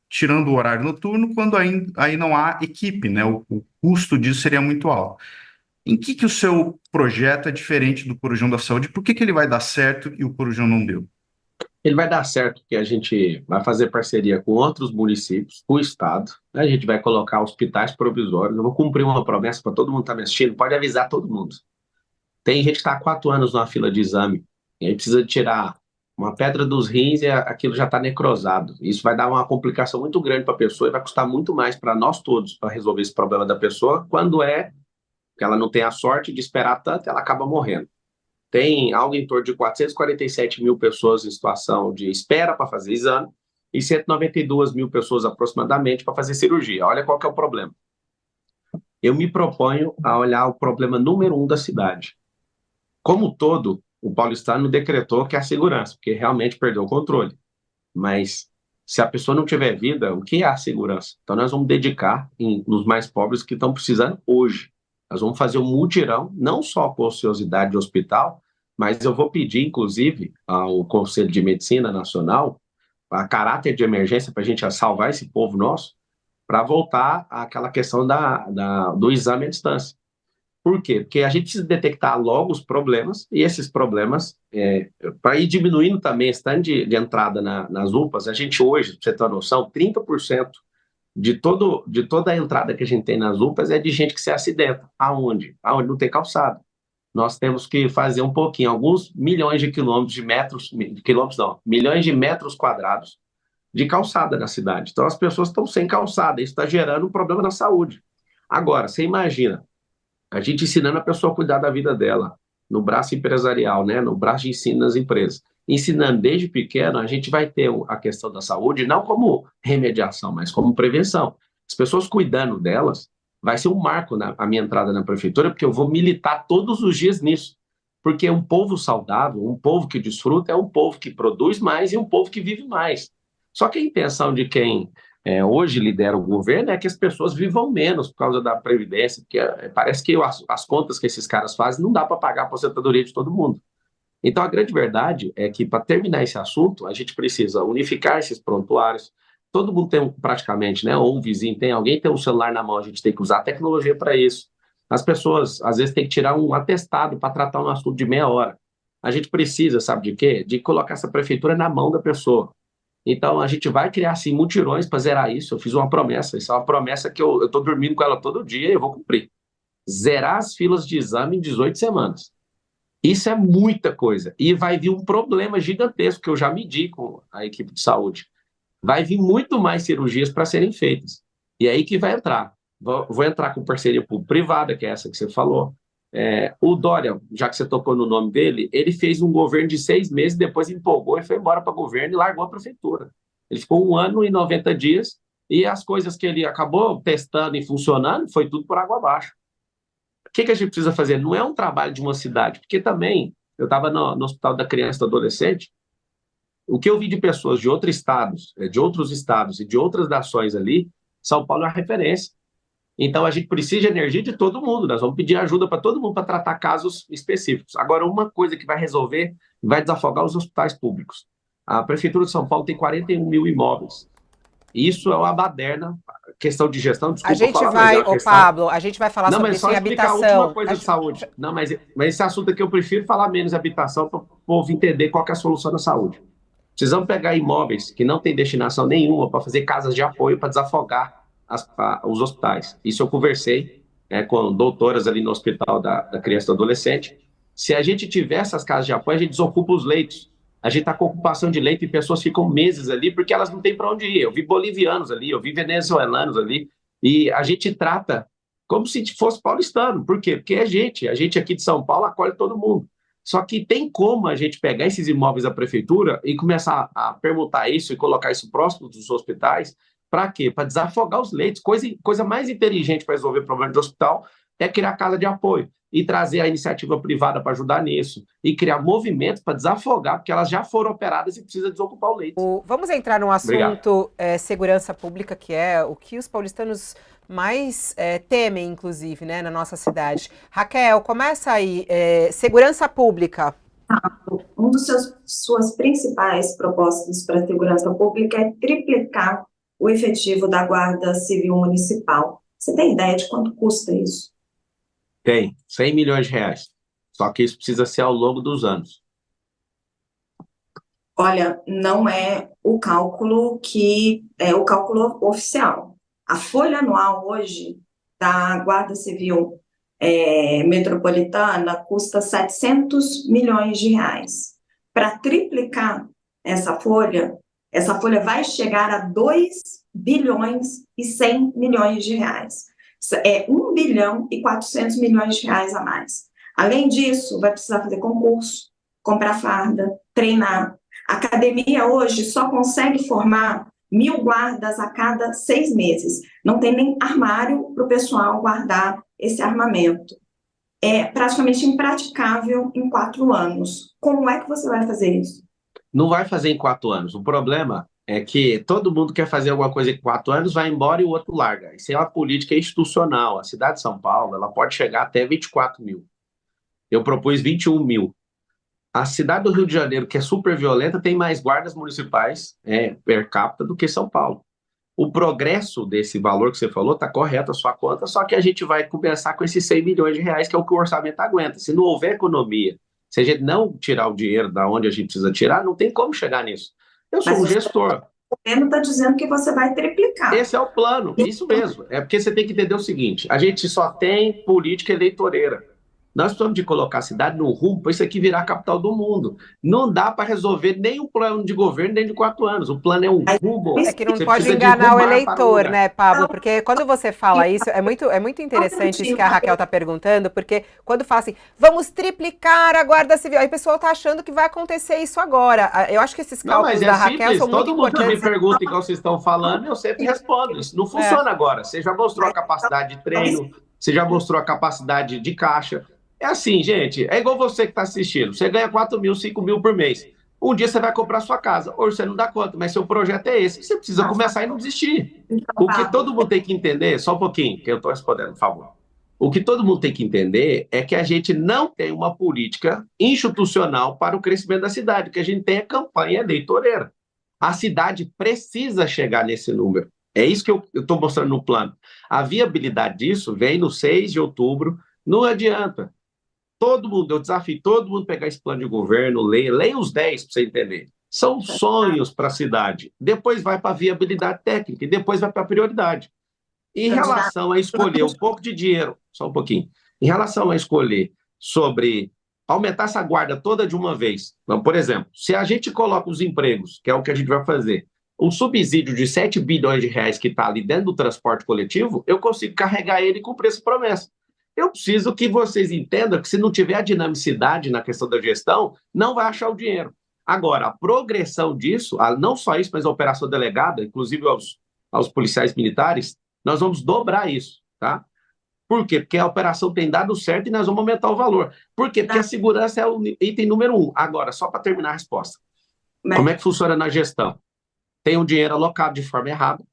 tirando o horário noturno, quando aí não há equipe, né? O custo disso seria muito alto. Em que o seu projeto é diferente do Corujão da Saúde? Por que ele vai dar certo e o Corujão não deu? Ele vai dar certo porque a gente vai fazer parceria com outros municípios, com o Estado, né? A gente vai colocar hospitais provisórios. Eu vou cumprir uma promessa para todo mundo que está me assistindo, pode avisar todo mundo. Tem gente que está há 4 anos numa fila de exame, e aí precisa tirar uma pedra dos rins e aquilo já está necrosado. Isso vai dar uma complicação muito grande para a pessoa e vai custar muito mais para nós todos para resolver esse problema da pessoa, quando que ela não tem a sorte de esperar tanto, ela acaba morrendo. Tem algo em torno de 447 mil pessoas em situação de espera para fazer exame e 192 mil pessoas aproximadamente para fazer cirurgia. Olha qual que é o problema. Eu me proponho a olhar o problema número 1 da cidade. Como todo, o paulistano decretou que é a segurança, porque realmente perdeu o controle. Mas se a pessoa não tiver vida, o que é a segurança? Então nós vamos dedicar nos mais pobres que estão precisando hoje. Nós vamos fazer um mutirão, não só com ociosidade de hospital, mas eu vou pedir, inclusive, ao Conselho de Medicina Nacional, a caráter de emergência, para a gente salvar esse povo nosso, para voltar àquela questão do exame à distância. Por quê? Porque a gente precisa detectar logo os problemas, e esses problemas, para ir diminuindo também esse tanto de entrada nas UPAs, a gente hoje, para você ter uma noção, 30% de toda a entrada que a gente tem nas UPAs é de gente que se acidenta. Aonde? Aonde não tem calçada. Nós temos que fazer um pouquinho, alguns milhões de milhões de metros quadrados de calçada na cidade. Então as pessoas estão sem calçada, isso está gerando um problema na saúde. Agora, você imagina, a gente ensinando a pessoa a cuidar da vida dela, no braço empresarial, né, no braço de ensino nas empresas. Ensinando desde pequeno, a gente vai ter a questão da saúde não como remediação, mas como prevenção. As pessoas cuidando delas, vai ser um marco a minha entrada na prefeitura, porque eu vou militar todos os dias nisso. Porque um povo saudável, um povo que desfruta, é um povo que produz mais e um povo que vive mais. Só que a intenção de quem hoje lidera o governo é que as pessoas vivam menos por causa da Previdência, porque parece que as contas que esses caras fazem não dá para pagar a aposentadoria de todo mundo. Então, a grande verdade é que, para terminar esse assunto, a gente precisa unificar esses prontuários. Todo mundo tem praticamente, né? Ou um vizinho tem, alguém tem um celular na mão, a gente tem que usar a tecnologia para isso. As pessoas, às vezes, têm que tirar um atestado para tratar um assunto de meia hora. A gente precisa, sabe de quê? De colocar essa prefeitura na mão da pessoa. Então, a gente vai criar, assim, mutirões para zerar isso. Eu fiz uma promessa, isso é uma promessa que eu estou dormindo com ela todo dia e eu vou cumprir. Zerar as filas de exame em 18 semanas. Isso é muita coisa. E vai vir um problema gigantesco, que eu já medi com a equipe de saúde. Vai vir muito mais cirurgias para serem feitas. E é aí que vai entrar. Vou entrar com parceria público-privada, que é essa que você falou. O Dória, já que você tocou no nome dele, ele fez um governo de 6 meses, depois empolgou e foi embora para o governo e largou a prefeitura. Ele ficou 1 ano e 90 dias e as coisas que ele acabou testando e funcionando foi tudo por água abaixo. O que a gente precisa fazer? Não é um trabalho de uma cidade, porque também, eu estava no Hospital da Criança e do Adolescente, o que eu vi de pessoas de outros estados e de outras nações ali, São Paulo é uma referência. Então, a gente precisa de energia de todo mundo, nós vamos pedir ajuda para todo mundo para tratar casos específicos. Agora, uma coisa que vai resolver, vai desafogar os hospitais públicos. A Prefeitura de São Paulo tem 41 mil imóveis. Isso é uma baderna, questão de gestão, A desculpa gente falar, mas vai, é uma ô questão... Pablo, a gente vai falar Não, sobre mas isso só em explicar a última habitação. coisa de saúde. Não, mas esse assunto aqui eu prefiro falar menos de habitação para o povo entender qual que é a solução da saúde. Precisamos pegar imóveis que não têm destinação nenhuma para fazer casas de apoio para desafogar os hospitais. Isso eu conversei, né, com doutoras ali no Hospital da Criança e do Adolescente. Se a gente tiver essas casas de apoio, a gente desocupa os leitos. A gente está com ocupação de leito e pessoas ficam meses ali porque elas não têm para onde ir. Eu vi bolivianos ali, eu vi venezuelanos ali, e a gente trata como se fosse paulistano. Por quê? Porque a gente aqui de São Paulo acolhe todo mundo. Só que tem como a gente pegar esses imóveis da prefeitura e começar a permutar isso e colocar isso próximo dos hospitais. Para quê? Para desafogar os leitos. Coisa mais inteligente para resolver problema de hospital é criar casa de apoio e trazer a iniciativa privada para ajudar nisso e criar movimentos para desafogar, porque elas já foram operadas e precisa desocupar o leito. Vamos entrar num Obrigado. assunto segurança pública, que é o que os paulistanos mais temem, inclusive, né, na nossa cidade. Raquel, começa aí. Segurança pública. Um dos suas principais propostas para a segurança pública é triplicar o efetivo da Guarda Civil Municipal. Você tem ideia de quanto custa isso? Tem, 100 milhões de reais. Só que isso precisa ser ao longo dos anos. Olha, não é o cálculo que é o cálculo oficial. A folha anual hoje da Guarda Civil Metropolitana custa 700 milhões de reais. Para triplicar essa folha vai chegar a 2 bilhões e 100 milhões de reais. É 1 bilhão e 400 milhões de reais a mais. Além disso, vai precisar fazer concurso, comprar farda, treinar. A academia hoje só consegue formar 1.000 guardas a cada 6 meses. Não tem nem armário para o pessoal guardar esse armamento. É praticamente impraticável em 4 anos. Como é que você vai fazer isso? Não vai fazer em 4 anos. O problema é que todo mundo quer fazer alguma coisa em 4 anos, vai embora e o outro larga. Isso é uma política institucional. A cidade de São Paulo, ela pode chegar até 24 mil. Eu propus 21 mil. A cidade do Rio de Janeiro, que é super violenta, tem mais guardas municipais per capita do que São Paulo. O progresso desse valor que você falou está correto a sua conta, só que a gente vai começar com esses 100 milhões de reais, que é o que o orçamento aguenta. Se não houver economia, se a gente não tirar o dinheiro da onde a gente precisa tirar, não tem como chegar nisso. Eu sou um gestor. O governo está dizendo que você vai triplicar. Esse é o plano, isso mesmo. É porque você tem que entender o seguinte, a gente só tem política eleitoreira. Nós precisamos de colocar a cidade no rumo para isso aqui virar a capital do mundo. Não dá para resolver nem o plano de governo nem de 4 anos. O plano é um rumo. É que não Você pode precisa de enganar o rumar para eleitor, lugar. né, Pablo? Porque quando você fala isso, é muito interessante isso que a Raquel está perguntando, porque quando fala assim, vamos triplicar a Guarda Civil, aí o pessoal está achando que vai acontecer isso agora. Eu acho que esses Não, mas cálculos é da Raquel simples. são muito Todo mundo que me importantes. pergunta igual vocês estão falando, eu sempre respondo. Isso não funciona agora. Você já mostrou a capacidade de treino, você já mostrou a capacidade de caixa. É assim, gente, é igual você que está assistindo. Você ganha 4 mil, 5 mil por mês. Um dia você vai comprar sua casa. Hoje você não dá conta, mas seu projeto é esse. Você precisa começar e não desistir. O que todo mundo tem que entender, só um pouquinho, que eu estou respondendo, por favor. O que todo mundo tem que entender é que a gente não tem uma política institucional para o crescimento da cidade, que a gente tem a campanha eleitoreira. A cidade precisa chegar nesse número. É isso que eu estou mostrando no plano. A viabilidade disso vem no 6 de outubro, não adianta. Todo mundo, eu desafio todo mundo pegar esse plano de governo, leia os 10 para você entender. São sonhos para a cidade. Depois vai para a viabilidade técnica e depois vai para a prioridade. Em relação a escolher um pouco de dinheiro, só um pouquinho, em relação a escolher sobre aumentar essa guarda toda de uma vez. Então, por exemplo, se a gente coloca os empregos, que é o que a gente vai fazer, o subsídio de 7 bilhões de reais que está ali dentro do transporte coletivo, eu consigo carregar ele com preço promessa. Eu preciso que vocês entendam que se não tiver a dinamicidade na questão da gestão, não vai achar o dinheiro. Agora, a progressão disso, não só isso, mas a operação delegada, inclusive aos policiais militares, nós vamos dobrar isso, tá? Por quê? Porque a operação tem dado certo e nós vamos aumentar o valor. Por quê? Porque a segurança é o item número 1. Agora, só para terminar a resposta. Como é que funciona na gestão? Tem um dinheiro alocado de forma errada.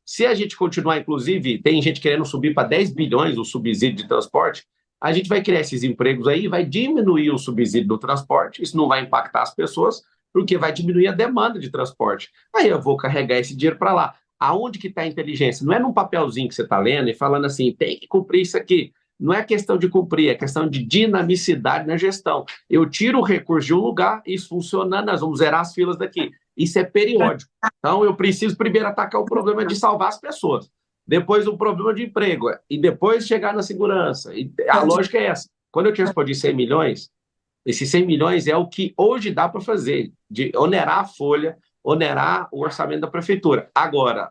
Se a gente continuar, inclusive, tem gente querendo subir para 10 bilhões o subsídio de transporte, a gente vai criar esses empregos aí, vai diminuir o subsídio do transporte, isso não vai impactar as pessoas, porque vai diminuir a demanda de transporte. Aí eu vou carregar esse dinheiro para lá. Aonde que está a inteligência? Não é num papelzinho que você está lendo e falando assim, tem que cumprir isso aqui. Não é questão de cumprir, é questão de dinamicidade na gestão. Eu tiro o recurso de um lugar, isso funcionando, nós vamos zerar as filas daqui. Isso é periódico. Então, eu preciso primeiro atacar o problema de salvar as pessoas, depois o problema de emprego, e depois chegar na segurança. E a lógica é essa. Quando eu te respondi 100 milhões, esses 100 milhões é o que hoje dá para fazer, de onerar a folha, onerar o orçamento da prefeitura. Agora,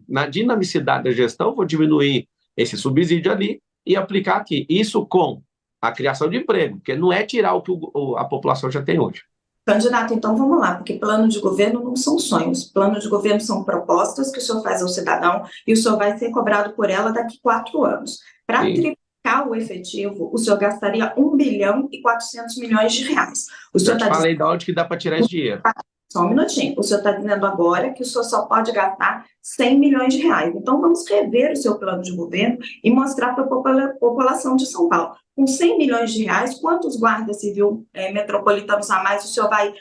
na dinamicidade da gestão, vou diminuir esse subsídio ali e aplicar aqui. Isso com a criação de emprego, porque não é tirar o que a população já tem hoje. Candidato, então vamos lá, porque plano de governo não são sonhos, plano de governo são propostas que o senhor faz ao cidadão e o senhor vai ser cobrado por ela daqui 4 anos. Para triplicar o efetivo, o senhor gastaria 1 bilhão e 400 milhões de reais. O senhor já te falei de onde que dá para tirar esse dinheiro. Só um minutinho. O senhor está dizendo agora que o senhor só pode gastar 100 milhões de reais. Então, vamos rever o seu plano de governo e mostrar para a população de São Paulo. Com 100 milhões de reais, quantos guardas civil metropolitanos a mais o senhor vai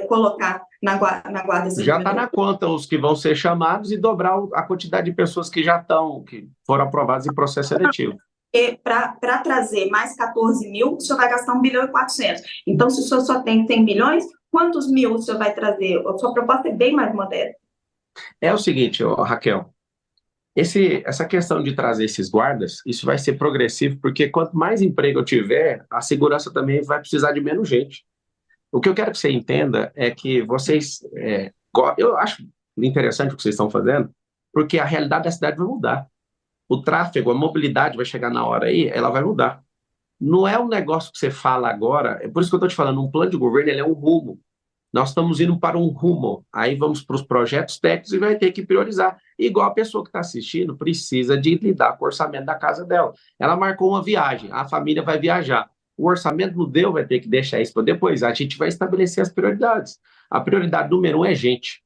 colocar na Guarda Civil? Já está na conta os que vão ser chamados e dobrar a quantidade de pessoas que já estão, que foram aprovadas em processo seletivo. Para trazer mais 14 mil, o senhor vai gastar 1 bilhão e 400. Então, se o senhor só tem 100 milhões, quantos mil o senhor vai trazer? A sua proposta é bem mais modesta. É o seguinte, Raquel, essa questão de trazer esses guardas, isso vai ser progressivo, porque quanto mais emprego eu tiver, a segurança também vai precisar de menos gente. O que eu quero que você entenda é que vocês... eu acho interessante o que vocês estão fazendo, porque a realidade da cidade vai mudar. O tráfego, a mobilidade vai chegar na hora aí, ela vai mudar. Não é um negócio que você fala agora, é por isso que eu estou te falando, um plano de governo ele é um rumo. Nós estamos indo para um rumo, aí vamos para os projetos técnicos e vai ter que priorizar. Igual a pessoa que está assistindo precisa de lidar com o orçamento da casa dela. Ela marcou uma viagem, a família vai viajar. O orçamento não deu, vai ter que deixar isso para depois. A gente vai estabelecer as prioridades. A prioridade número 1 é gente.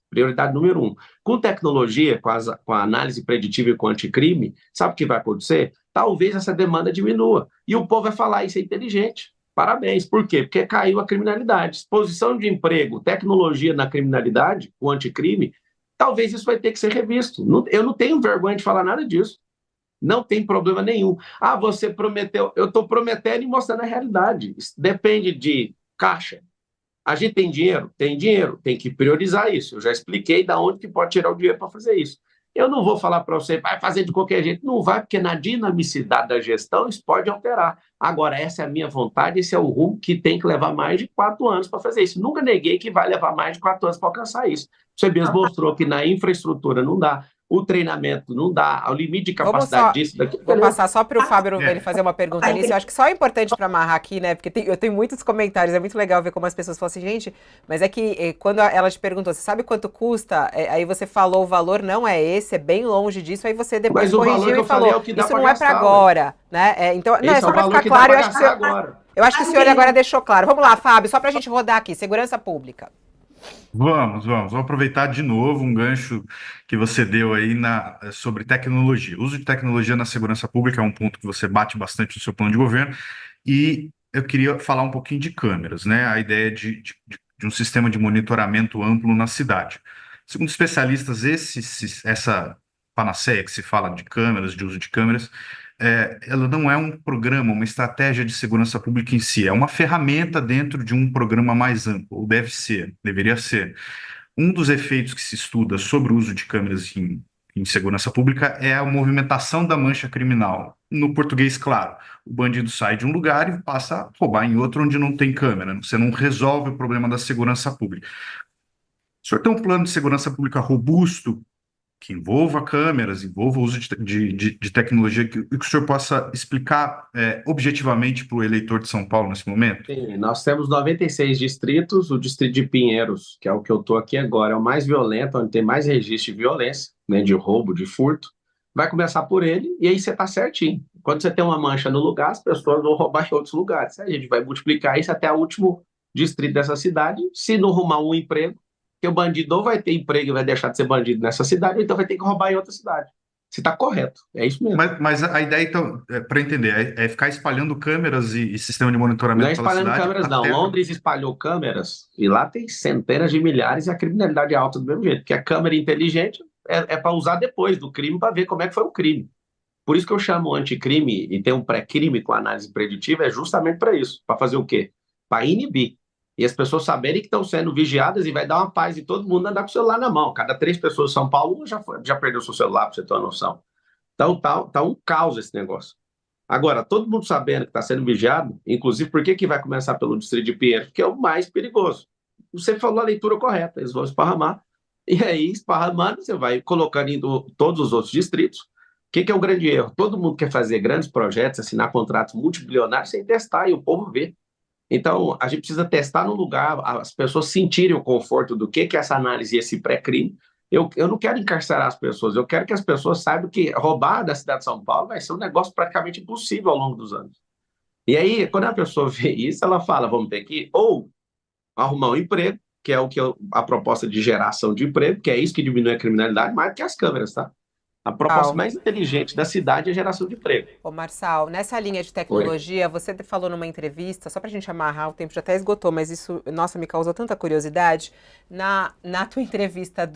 Prioridade número 1. Com tecnologia, com a análise preditiva e com o anticrime, sabe o que vai acontecer? Talvez essa demanda diminua. E o povo vai falar, isso é inteligente. Parabéns. Por quê? Porque caiu a criminalidade. Exposição de emprego, tecnologia na criminalidade, o anticrime, talvez isso vai ter que ser revisto. Eu não tenho vergonha de falar nada disso. Não tem problema nenhum. Ah, você prometeu. Eu estou prometendo e mostrando a realidade. Isso depende de caixa. A gente tem dinheiro? Tem dinheiro. Tem que priorizar isso. Eu já expliquei de onde que pode tirar o dinheiro para fazer isso. Eu não vou falar para você, vai fazer de qualquer jeito. Não vai, porque na dinamicidade da gestão isso pode alterar. Agora, essa é a minha vontade, esse é o rumo que tem que levar mais de 4 anos para fazer isso. Nunca neguei que vai levar mais de 4 anos para alcançar isso. Você mesmo mostrou que na infraestrutura não dá, o treinamento não dá, o limite de capacidade disso, daqui. Vou passar só para o Fábio ele fazer uma pergunta ali. Eu acho que só é importante para amarrar aqui, né? Porque eu tenho muitos comentários, é muito legal ver como as pessoas falam assim, gente, mas é que quando ela te perguntou, você sabe quanto custa? Aí você falou o valor não é esse, é bem longe disso, aí você depois corrigiu e falou, isso não é para agora, né? Então, não, é só para ficar claro, eu acho que o senhor agora deixou claro. Vamos lá, Fábio, só para a gente rodar aqui, segurança pública. Vamos aproveitar de novo um gancho que você deu aí sobre tecnologia. O uso de tecnologia na segurança pública é um ponto que você bate bastante no seu plano de governo, e eu queria falar um pouquinho de câmeras, né? A ideia de um sistema de monitoramento amplo na cidade. Segundo especialistas, essa panaceia que se fala de câmeras, de uso de câmeras, ela não é um programa, uma estratégia de segurança pública em si, é uma ferramenta dentro de um programa mais amplo, ou deveria ser. Um dos efeitos que se estuda sobre o uso de câmeras em segurança pública é a movimentação da mancha criminal. No português, claro, o bandido sai de um lugar e passa a roubar em outro onde não tem câmera. Você não resolve o problema da segurança pública. O senhor tem um plano de segurança pública robusto, que envolva câmeras, envolva o uso de tecnologia, que o senhor possa explicar objetivamente para o eleitor de São Paulo nesse momento? Sim, nós temos 96 distritos, o distrito de Pinheiros, que é o que eu estou aqui agora, é o mais violento, onde tem mais registro de violência, né, de roubo, de furto. Vai começar por ele, e aí você está certinho. Quando você tem uma mancha no lugar, as pessoas vão roubar em outros lugares. A gente vai multiplicar isso até o último distrito dessa cidade. Se não arrumar um emprego, que o bandido ou vai ter emprego e vai deixar de ser bandido nessa cidade, ou então vai ter que roubar em outra cidade. se está correto. É isso mesmo. Mas a ideia, então, para entender, é ficar espalhando câmeras e sistema de Não é monitoramento pela espalhando cidade câmeras, não. até... Londres espalhou câmeras e lá tem centenas de milhares e a criminalidade é alta do mesmo jeito. Porque a câmera inteligente é para usar depois do crime para ver como é que foi o crime. Por isso que eu chamo anticrime e tem um pré-crime com análise preditiva, é justamente para isso. Para fazer o quê? Para inibir. E as pessoas saberem que estão sendo vigiadas e vai dar uma paz e todo mundo andar com o celular na mão. Cada 3 pessoas em São Paulo, uma já perdeu seu celular, para você ter uma noção. Então tá um caos esse negócio. Agora, todo mundo sabendo que está sendo vigiado, inclusive, por que vai começar pelo Distrito de Pinheiros? Porque é o mais perigoso. Você falou a leitura correta, eles vão esparramar, e aí, esparramando, você vai colocando em todos os outros distritos. O que é o grande erro? Todo mundo quer fazer grandes projetos, assinar contratos multibilionários sem testar, e o povo vê. Então, a gente precisa testar no lugar, as pessoas sentirem o conforto do que é essa análise e esse pré-crime. Eu não quero encarcerar as pessoas, eu quero que as pessoas saibam que roubar da cidade de São Paulo vai ser um negócio praticamente impossível ao longo dos anos. E aí, quando a pessoa vê isso, ela fala, vamos ter que ou arrumar um emprego, que é a proposta de geração de emprego, que é isso que diminui a criminalidade, mais do que as câmeras, tá? A proposta mais inteligente da cidade é a geração de emprego. Ô, Marçal, nessa linha de tecnologia, você falou numa entrevista, só pra gente amarrar, o tempo já até esgotou, mas isso, nossa, me causou tanta curiosidade. Na tua entrevista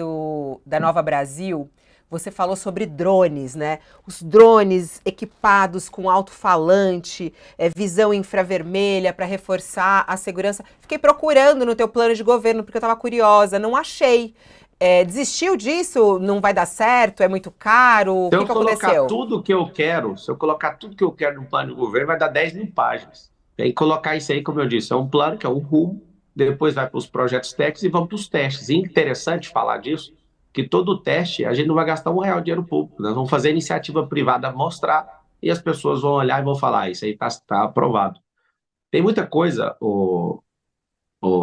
da Nova Brasil, você falou sobre drones, né? Os drones equipados com alto-falante, visão infravermelha para reforçar a segurança. Fiquei procurando no teu plano de governo, porque eu estava curiosa, não achei. Desistiu disso? Não vai dar certo? É muito caro? O que aconteceu? Se eu colocar tudo que eu quero no plano de governo, vai dar 10 mil páginas. Tem que colocar isso aí, como eu disse, é um plano que é um rumo, depois vai para os projetos técnicos e vamos para os testes. E interessante falar disso, que todo teste, a gente não vai gastar R$1 de dinheiro público. Nós vamos fazer a iniciativa privada mostrar e as pessoas vão olhar e vão falar, isso aí está aprovado. Tem muita coisa,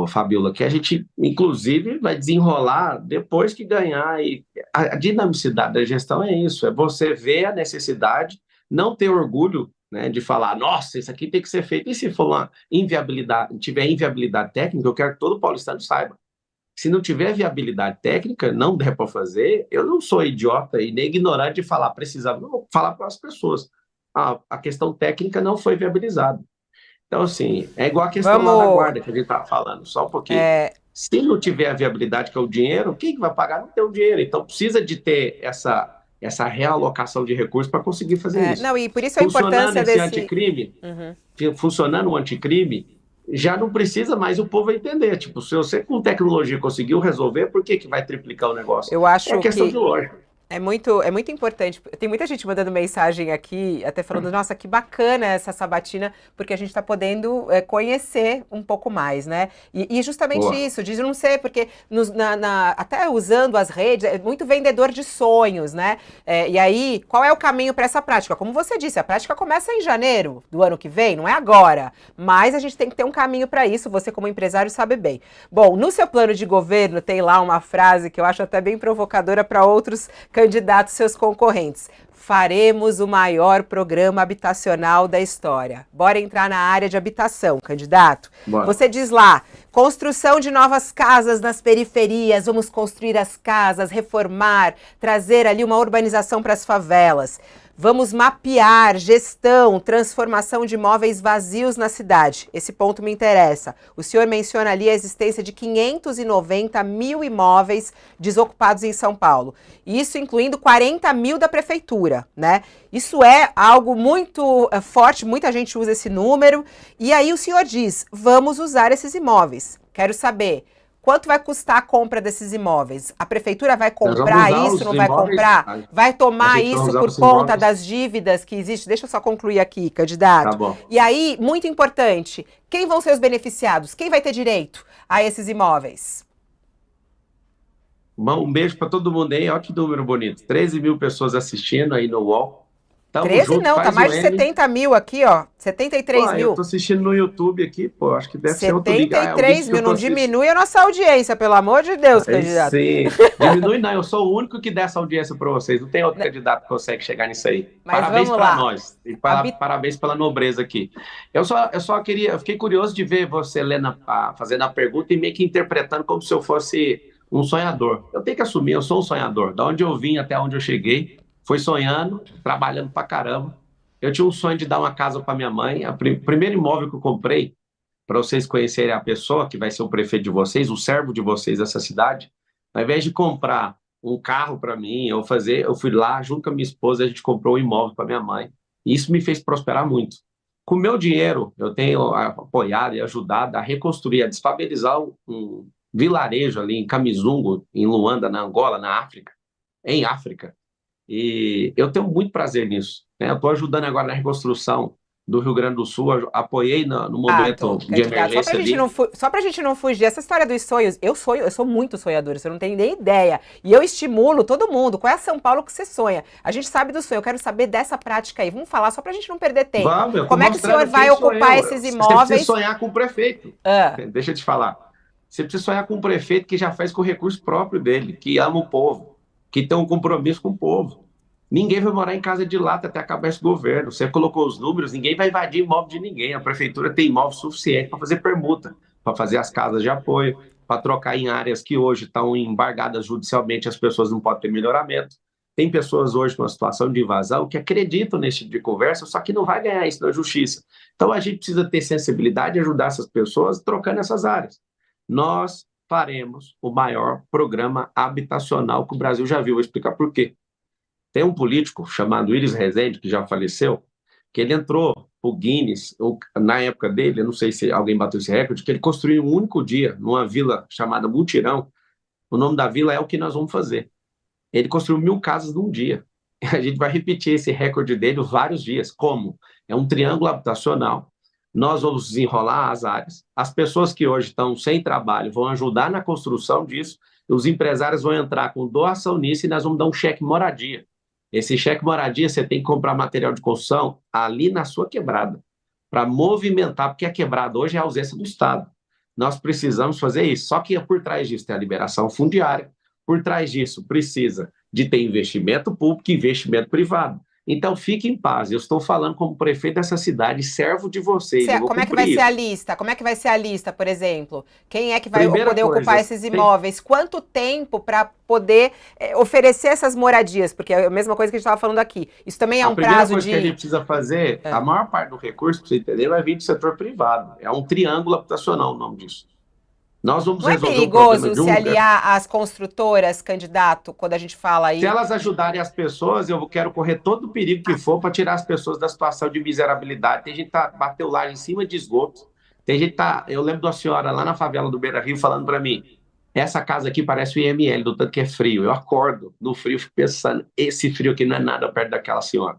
Fabiola, que a gente, inclusive, vai desenrolar depois que ganhar. E a dinamicidade da gestão é isso, é você ver a necessidade, não ter orgulho, né, de falar, nossa, isso aqui tem que ser feito. E se for uma inviabilidade, tiver inviabilidade técnica, eu quero que todo paulistano saiba. Se não tiver viabilidade técnica, não der para fazer, eu não sou idiota e nem ignorante de falar, precisava, não vou falar para as pessoas. A questão técnica não foi viabilizada. Então, assim, é igual a questão lá da guarda que a gente estava falando, só um pouquinho. Se não tiver a viabilidade, que é o dinheiro, quem vai pagar não tem o dinheiro. Então, precisa de ter essa realocação de recursos para conseguir fazer isso. Não, e por isso a importância desse... anticrime, funcionando o anticrime, já não precisa mais o povo entender. Tipo, se você com tecnologia conseguiu resolver, por que vai triplicar o negócio? Eu acho é questão de lógica. É muito importante. Tem muita gente mandando mensagem aqui, até falando, nossa, que bacana essa sabatina, porque a gente está podendo conhecer um pouco mais, né? E justamente isso, de não ser, porque até usando as redes, é muito vendedor de sonhos, né? E aí, qual é o caminho para essa prática? Como você disse, a prática começa em janeiro do ano que vem, não é agora. Mas a gente tem que ter um caminho para isso, você como empresário sabe bem. Bom, no seu plano de governo tem lá uma frase que eu acho até bem provocadora para outros candidatos, seus concorrentes. Faremos o maior programa habitacional da história. Bora entrar na área de habitação, candidato. Bora. Você diz lá, construção de novas casas nas periferias, vamos construir as casas, reformar, trazer ali uma urbanização para as favelas. Vamos mapear, gestão, transformação de imóveis vazios na cidade. Esse ponto me interessa. O senhor menciona ali a existência de 590 mil imóveis desocupados em São Paulo. Isso incluindo 40 mil da prefeitura, né? Isso é algo muito forte, muita gente usa esse número. E aí o senhor diz, vamos usar esses imóveis. Quero saber... Quanto vai custar a compra desses imóveis? A prefeitura vai comprar isso, não vai comprar? Vai tomar isso por conta das dívidas que existem? Deixa eu só concluir aqui, candidato. Tá bom. E aí, muito importante, quem vão ser os beneficiados? Quem vai ter direito a esses imóveis? Um beijo para todo mundo aí, olha que número bonito. 13 mil pessoas assistindo aí no UOL. Tamo 13 junto, não, tá mais de 70 mil aqui, ó. 73 mil. Eu tô assistindo no YouTube aqui, pô, acho que deve ser outro ligar. 73 mil, não diminui a nossa audiência, pelo amor de Deus, candidato. Sim, diminui não, eu sou o único que dá essa audiência para vocês, não tem outro candidato que consegue chegar nisso aí. Mas parabéns para nós, e parabéns pela nobreza aqui. Eu fiquei curioso de ver você fazendo a pergunta e meio que interpretando como se eu fosse um sonhador. Eu tenho que assumir, eu sou um sonhador, da onde eu vim até onde eu cheguei, Foi sonhando, trabalhando pra caramba. Eu tinha um sonho de dar uma casa para minha mãe. O primeiro imóvel que eu comprei, para vocês conhecerem a pessoa que vai ser o prefeito de vocês, o servo de vocês dessa cidade, ao invés de comprar um carro para mim, eu fui lá junto com a minha esposa, a gente comprou um imóvel para minha mãe. E isso me fez prosperar muito. Com o meu dinheiro, eu tenho apoiado e ajudado a reconstruir, a desfabelizar um vilarejo ali em Kamizungo, em Luanda, na Angola, na África, em África. E eu tenho muito prazer nisso, né? Eu estou ajudando agora na reconstrução do Rio Grande do Sul, apoiei no momento de Candidato, emergência ali. só pra gente não fugir, essa história dos sonhos, eu sou muito sonhadora, você não tem nem ideia. E eu estimulo todo mundo. Qual é a São Paulo que você sonha? A gente sabe do sonho, eu quero saber dessa prática aí. Vamos falar só pra gente não perder tempo. Vamos, eu tô Como é que o senhor mostrando vai quem sou ocupar eu. esses Você imóveis? precisa sonhar com o prefeito. Ah, Deixa eu te falar. Você precisa sonhar com um prefeito que já faz com o recurso próprio dele, que ama o povo, que tem um compromisso com o povo. Ninguém vai morar em casa de lata até acabar esse governo. Você colocou os números, ninguém vai invadir imóvel de ninguém. A prefeitura tem imóvel suficiente para fazer permuta, para fazer as casas de apoio, para trocar em áreas que hoje estão embargadas judicialmente, as pessoas não podem ter melhoramento. Tem pessoas hoje numa situação de invasão que acreditam nesse tipo de conversa, só que não vai ganhar isso na justiça. Então a gente precisa ter sensibilidade e ajudar essas pessoas trocando essas áreas. Nós faremos o maior programa habitacional que o Brasil já viu. Vou explicar por quê. Tem um político chamado Iris Rezende, que já faleceu, que ele entrou o Guinness, na época dele, eu não sei se alguém bateu esse recorde, que ele construiu um único dia, numa vila chamada Mutirão. O nome da vila é o que nós vamos fazer. Ele construiu 1.000 casas num dia. A gente vai repetir esse recorde dele vários dias. Como? É um triângulo habitacional. Nós vamos desenrolar as áreas. As pessoas que hoje estão sem trabalho vão ajudar na construção disso. Os empresários vão entrar com doação nisso e nós vamos dar um cheque moradia. Esse cheque moradia, você tem que comprar material de construção ali na sua quebrada, para movimentar, porque a quebrada hoje é a ausência do Estado. Nós precisamos fazer isso. Só que por trás disso tem a liberação fundiária, por trás disso precisa de ter investimento público e investimento privado. Então, fique em paz. Eu estou falando como prefeito dessa cidade, servo de vocês. Eu vou como é que cumprir vai ser isso. a lista? Como é que vai ser a lista, por exemplo? Quem é que vai Primeira poder coisa, ocupar esses tem- imóveis? Quanto tempo para poder oferecer essas moradias? Porque é a mesma coisa que a gente estava falando aqui. Isso também é A um primeira prazo coisa que a gente de... precisa fazer, É. a maior parte do recurso, para você entender, vai vir do setor privado. É um triângulo habitacional o nome disso. Nós vamos Não é resolver o problema perigoso de se aliar às construtoras, candidato, quando a gente fala aí? Se elas ajudarem as pessoas, eu quero correr todo o perigo que for para tirar as pessoas da situação de miserabilidade. Tem gente que bateu lá em cima de esgoto. Tem gente que eu lembro de uma senhora lá na favela do Beira Rio falando para mim: essa casa aqui parece o IML, do tanto que é frio. Eu acordo no frio, fico pensando, esse frio aqui não é nada perto daquela senhora.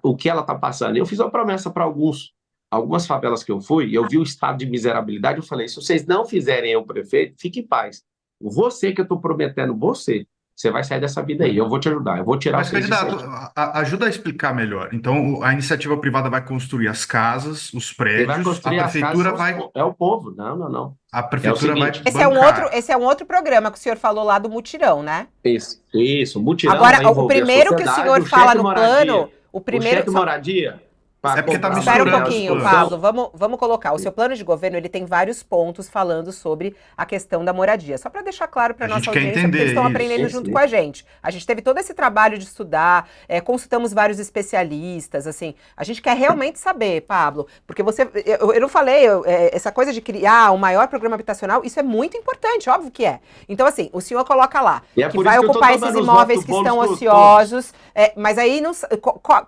O que ela está passando? Eu fiz uma promessa para algumas favelas que eu fui, eu vi o estado de miserabilidade, eu falei: se vocês não fizerem eu prefeito, fique em paz. Você que eu estou prometendo, você vai sair dessa vida aí, eu vou te ajudar, eu vou tirar Mas, vocês candidato, disso aí. ajuda a explicar melhor. Então, a iniciativa privada vai construir as casas, os Quem vai prédios, a construir as casas prefeitura vai, é o povo. Não. a É o prefeitura vai seguinte, bancar. Esse é um outro programa que o senhor falou lá do mutirão, né? isso, o mutirão vai Agora, o envolver a primeiro que o sociedade, senhor fala no plano, o o primeiro... cheque moradia, para É porque tá comprar Espera um misturando os pouquinho, planos. Pablo, vamos colocar. O seu plano de governo, ele tem vários pontos falando sobre a questão da moradia. Só para deixar claro para A nossa gente quer audiência, porque eles entender estão isso. aprendendo junto com a gente. A gente teve todo esse trabalho de estudar, consultamos vários especialistas, assim. A gente quer realmente saber, Pablo, porque eu não falei, essa coisa de criar o maior programa habitacional, isso é muito importante, óbvio que é. Então, assim, o senhor coloca lá, E é que por vai isso que eu tô ocupar tomando esses os imóveis votos que bons estão por ociosos, mas aí não,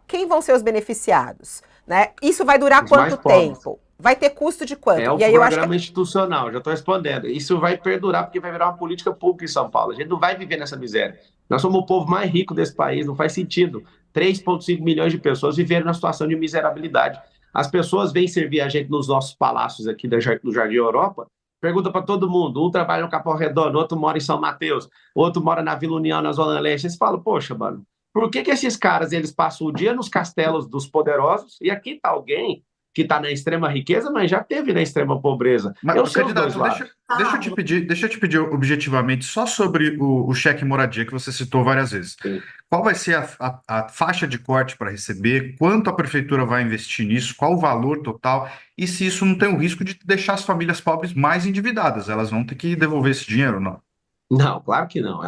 quem vão ser os beneficiados? Né? Isso vai durar Os quanto mais pobres. tempo? Vai ter custo de quanto? É o E aí eu acho que programa institucional, já estou respondendo. Isso vai perdurar porque vai virar uma política pública em São Paulo. A gente não vai viver nessa miséria. Nós somos o povo mais rico desse país, não faz sentido 3,5 milhões de pessoas viverem na situação de miserabilidade. As pessoas vêm servir a gente nos nossos palácios aqui do Jardim Europa, pergunta para todo mundo, um trabalha no Capão Redondo, outro mora em São Mateus, outro mora na Vila União, na Zona Leste. Eles falam: poxa, mano, por que esses caras eles passam o dia nos castelos dos poderosos e aqui está alguém que está na extrema riqueza, mas já teve na extrema pobreza? Mas, Eu sei os dois candidato, lados. deixa eu te pedir objetivamente só sobre o cheque moradia que você citou várias vezes. Sim. Qual vai ser a faixa de corte para receber? Quanto a prefeitura vai investir nisso? Qual o valor total? E se isso não tem o risco de deixar as famílias pobres mais endividadas? Elas vão ter que devolver esse dinheiro, não? Não, claro que não.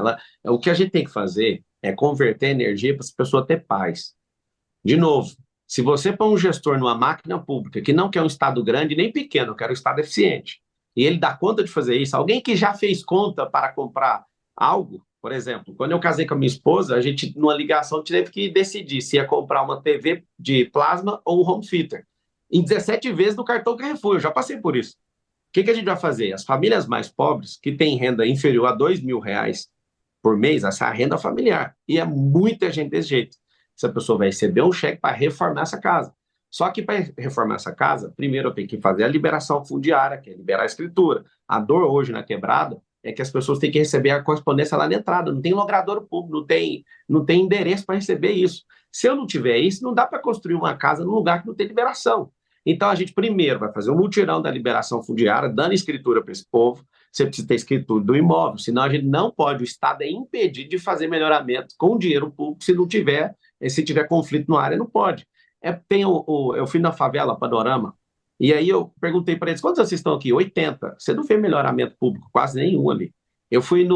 O que a gente tem que fazer é converter energia para as pessoas ter paz. De novo, se você põe um gestor numa máquina pública que não quer um Estado grande nem pequeno, quer um Estado eficiente, e ele dá conta de fazer isso, alguém que já fez conta para comprar algo, por exemplo, quando eu casei com a minha esposa, a gente, numa ligação, teve que decidir se ia comprar uma TV de plasma ou um home theater. Em 17 vezes no cartão Carrefour, eu já passei por isso. O que a gente vai fazer? As famílias mais pobres, que têm renda inferior a R$ 2.000 por mês, essa é a renda familiar. E é muita gente desse jeito. Essa pessoa vai receber um cheque para reformar essa casa. Só que para reformar essa casa, primeiro eu tenho que fazer a liberação fundiária, que é liberar a escritura. A dor hoje na quebrada é que as pessoas têm que receber a correspondência lá na entrada. Não tem logrador público, não tem endereço para receber isso. Se eu não tiver isso, não dá para construir uma casa num lugar que não tem liberação. Então, a gente primeiro vai fazer um mutirão da liberação fundiária, dando escritura para esse povo. Você precisa ter escritura do imóvel, senão a gente não pode, o Estado é impedido de fazer melhoramento com dinheiro público se tiver conflito na área, não pode. Eu fui na favela Panorama, e aí eu perguntei para eles, quantos vocês estão aqui? 80. Você não fez melhoramento público, quase nenhum ali. Eu fui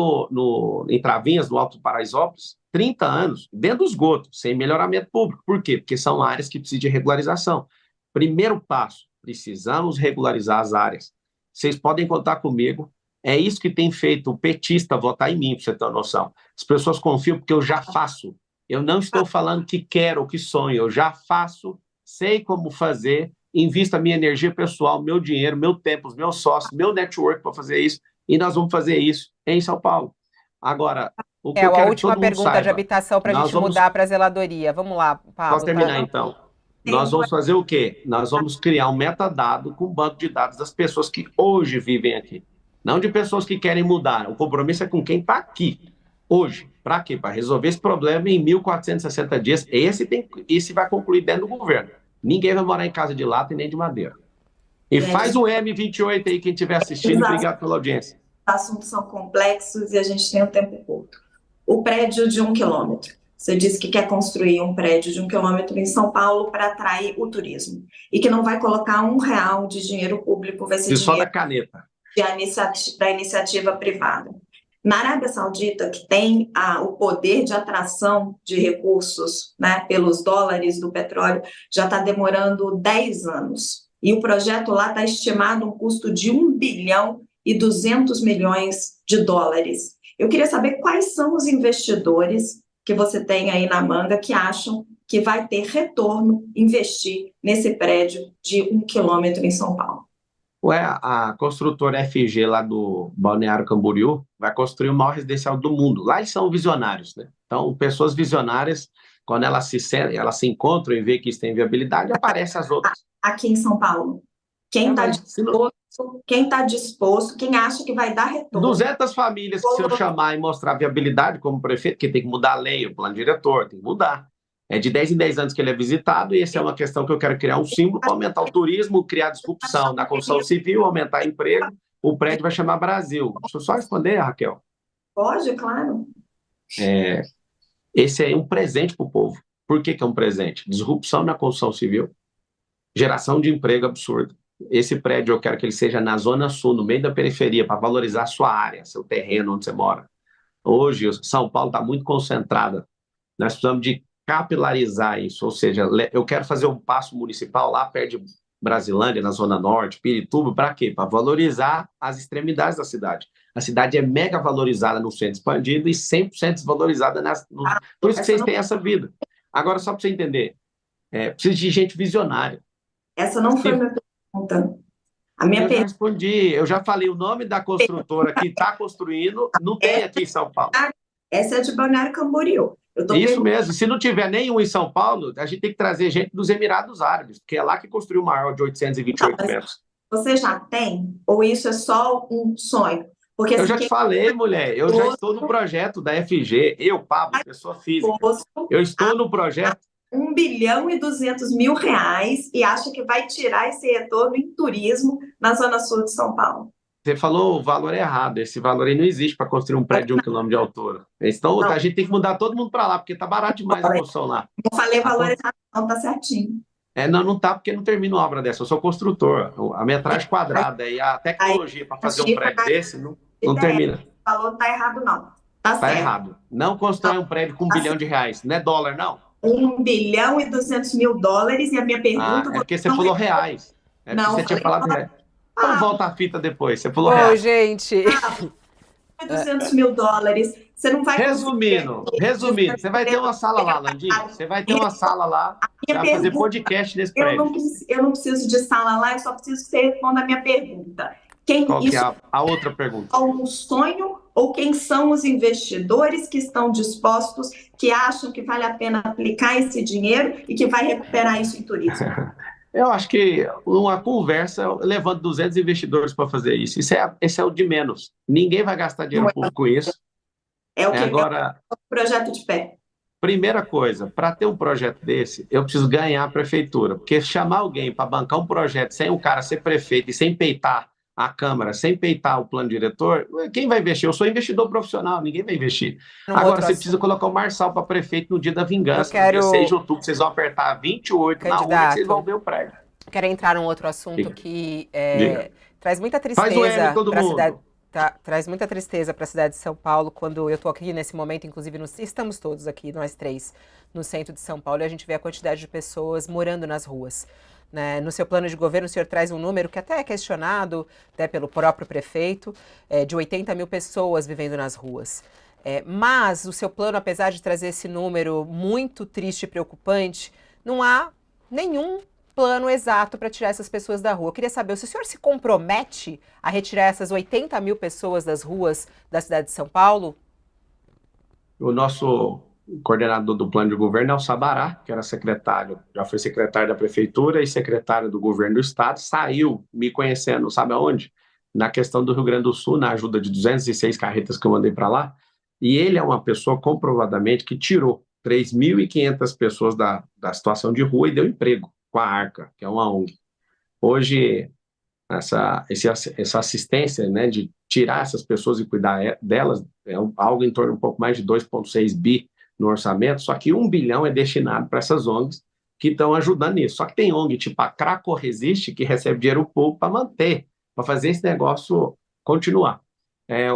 em Travinhas, no Alto do Paraisópolis, 30 anos, dentro do esgoto, sem melhoramento público. Por quê? Porque são áreas que precisam de regularização. Primeiro passo, precisamos regularizar as áreas. Vocês podem contar comigo, é isso que tem feito o petista votar em mim, para você ter uma noção. As pessoas confiam porque eu já faço. Eu não estou falando que quero ou que sonho, eu já faço, sei como fazer, invisto a minha energia pessoal, meu dinheiro, meu tempo, os meus sócios, meu network para fazer isso, e nós vamos fazer isso em São Paulo. Agora, o que eu quero A que última todo mundo pergunta de saiba, habitação para a gente mudar para a zeladoria. Vamos lá, Pablo. posso terminar então? Nós vamos fazer o quê? Nós vamos criar um metadado com um banco de dados das pessoas que hoje vivem aqui. Não de pessoas que querem mudar. O compromisso é com quem está aqui, hoje. Para quê? Para resolver esse problema em 1.460 dias. Esse vai concluir dentro do governo. Ninguém vai morar em casa de lata e nem de madeira. E faz o M28 aí, quem estiver assistindo. Exato. Obrigado pela audiência. Os assuntos são complexos e a gente tem um tempo curto. O prédio de 1 quilômetro. Você disse que quer construir um prédio de 1 quilômetro em São Paulo para atrair o turismo. E que não vai colocar R$ 1 de dinheiro público, vai ser E só da dinheiro caneta. da iniciativa privada. Na Arábia Saudita, que tem o poder de atração de recursos, né, pelos dólares do petróleo, já está demorando 10 anos. E o projeto lá está estimado um custo de US$ 1,2 bilhão. Eu queria saber quais são os investidores que você tem aí na manga que acham que vai ter retorno investir nesse prédio de 1 quilômetro em São Paulo. A construtora FG lá do Balneário Camboriú vai construir o maior residencial do mundo. Lá eles são visionários, né? Então, pessoas visionárias, quando elas se encontram e veem que isso tem viabilidade, aparecem as outras. Aqui em São Paulo, quem está disposto, quem acha que vai dar retorno? 200 famílias que se eu chamar e mostrar viabilidade como prefeito, porque tem que mudar a lei, o plano diretor, tem que mudar. É de 10 em 10 anos que ele é visitado, e essa é uma questão que eu quero criar um símbolo para aumentar o turismo, criar disrupção na construção civil, aumentar emprego. O prédio vai chamar Brasil. Deixa eu só responder, Raquel. Pode, claro. Esse é um presente para o povo. Por que é um presente? Disrupção na construção civil, geração de emprego absurda. Esse prédio eu quero que ele seja na Zona Sul, no meio da periferia, para valorizar a sua área, seu terreno, onde você mora. Hoje, São Paulo está muito concentrada. Nós precisamos de capilarizar isso, ou seja, eu quero fazer um paço municipal lá perto de Brasilândia, na Zona Norte, Pirituba, para quê? Para valorizar as extremidades da cidade. A cidade é mega valorizada no centro expandido e 100% desvalorizada por isso que vocês têm essa vida. Agora, só para você entender, precisa de gente visionária. Essa não foi a minha pergunta. Eu já respondi, eu já falei o nome da construtora que está construindo, não tem aqui em São Paulo. Essa é de Balneário Camboriú. Isso mesmo, se não tiver nenhum em São Paulo, a gente tem que trazer gente dos Emirados Árabes, porque é lá que construiu o maior de 828 metros. Você já tem? Ou isso é só um sonho? Porque, eu já te falei, mulher, eu já estou no projeto da FG, Pablo, pessoa física, eu estou no projeto. R$ 1,2 bilhão e acha que vai tirar esse retorno em turismo na Zona Sul de São Paulo. Você falou o valor errado, esse valor aí não existe para construir um prédio de 1 quilômetro de altura. Então, a gente tem que mudar todo mundo para lá, porque está barato demais a construção lá. Não falei valor errado, não, está certinho. Não está, porque não termino uma obra dessa, eu sou construtor. A metragem quadrada e a tecnologia para fazer um prédio desse não termina. O valor não está errado, não. Tá Tá certo. errado. Não constrói um prédio com 1 bilhão de reais. Não é dólar, não? 1 bilhão e 200 mil dólares, e a minha Ah, pergunta, é você porque você não falou respondeu. reais. É porque Não, você tinha falei falado reais. Então ah, volta a fita depois. Você falou Bom, reais. gente. 200 mil dólares, você não vai conseguir Resumindo, você vai ter uma sala lá, Landim. Você vai ter uma sala lá. Você minha vai fazer pergunta. podcast nesse Eu não, prédio. eu não preciso de sala lá, eu só preciso que você responda a minha pergunta. Qual que é Isso a outra pergunta? é um sonho, ou quem são os investidores que estão dispostos, que acham que vale a pena aplicar esse dinheiro e que vai recuperar isso em turismo? Eu acho que uma conversa levando 200 investidores para fazer isso. Esse é o de menos. Ninguém vai gastar Não dinheiro é, público com isso. é o que é Agora, o projeto de pé. primeira coisa, para ter um projeto desse, eu preciso ganhar a prefeitura. Porque chamar alguém para bancar um projeto sem o cara ser prefeito e sem peitar a Câmara, sem peitar o plano diretor, quem vai investir? Eu sou investidor profissional, ninguém vai investir. Num Agora, outro você precisa assunto. colocar o Marçal para prefeito no dia da Eu vingança, no dia 6 de quero, outubro. Vocês vão apertar 28 na urna que vocês vão candidato, ver o prédio. quero entrar num outro assunto Diga. que Diga. traz muita Faz o M, tristeza todo para a cidade. mundo. Traz muita tristeza para a cidade de São Paulo quando eu estou aqui nesse momento, inclusive estamos todos aqui, nós três, no centro de São Paulo, e a gente vê a quantidade de pessoas morando nas ruas. Né? No seu plano de governo, o senhor traz um número que até é questionado, até pelo próprio prefeito, de 80 mil pessoas vivendo nas ruas. Mas o seu plano, apesar de trazer esse número muito triste e preocupante, não há nenhum plano exato para tirar essas pessoas da rua. Eu queria saber se o senhor se compromete a retirar essas 80 mil pessoas das ruas da cidade de São Paulo? O nosso coordenador do plano de governo é o Sabará, que era secretário, já foi secretário da prefeitura e secretário do governo do estado, saiu me conhecendo, sabe aonde? Na questão do Rio Grande do Sul, na ajuda de 206 carretas que eu mandei para lá, e ele é uma pessoa comprovadamente que tirou 3.500 pessoas da situação de rua e deu emprego com a Arca, que é uma ONG. Hoje, essa assistência, né, de tirar essas pessoas e cuidar delas, algo em torno de um pouco mais de 2,6 bi no orçamento, só que 1 bilhão é destinado para essas ONGs que estão ajudando nisso. Só que tem ONG tipo a Craco Resiste que recebe dinheiro público para manter, para fazer esse negócio continuar.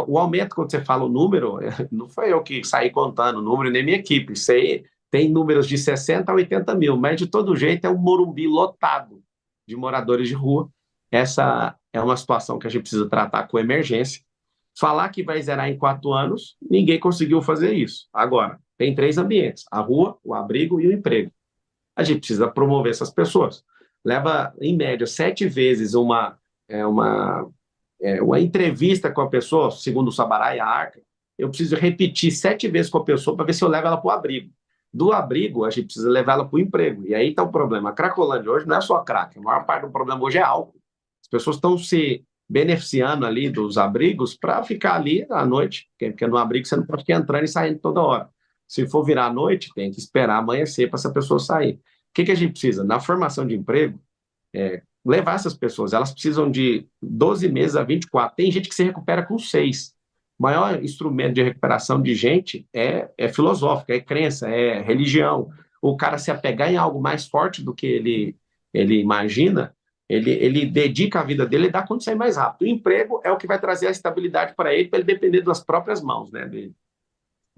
O aumento, quando você fala o número, não foi eu que saí contando o número, nem minha equipe. Isso aí tem números de 60 a 80 mil, mas de todo jeito é um Morumbi lotado de moradores de rua. Essa é uma situação que a gente precisa tratar com emergência. Falar que vai zerar em 4 anos, ninguém conseguiu fazer isso. Agora, tem 3 ambientes: a rua, o abrigo e o emprego. A gente precisa promover essas pessoas. Leva, em média, 7 vezes uma entrevista com a pessoa, segundo o Sabará e a Arca. Eu preciso repetir 7 vezes com a pessoa para ver se eu levo ela para o abrigo. Do abrigo, a gente precisa levar ela para o emprego. E aí está o problema. A Cracolândia hoje não é só crack. A maior parte do problema hoje é álcool. As pessoas estão se beneficiando ali dos abrigos para ficar ali à noite, porque no abrigo você não pode ficar entrando e saindo toda hora. Se for virar à noite, tem que esperar amanhecer para essa pessoa sair. O que a gente precisa? Na formação de emprego, levar essas pessoas, elas precisam de 12 meses a 24. Tem gente que se recupera com 6. O maior instrumento de recuperação de gente é filosófico, é crença, é religião. O cara se apegar em algo mais forte do que ele imagina, ele dedica a vida dele e dá conta de sair mais rápido. O emprego é o que vai trazer a estabilidade para ele depender das próprias mãos, né, dele.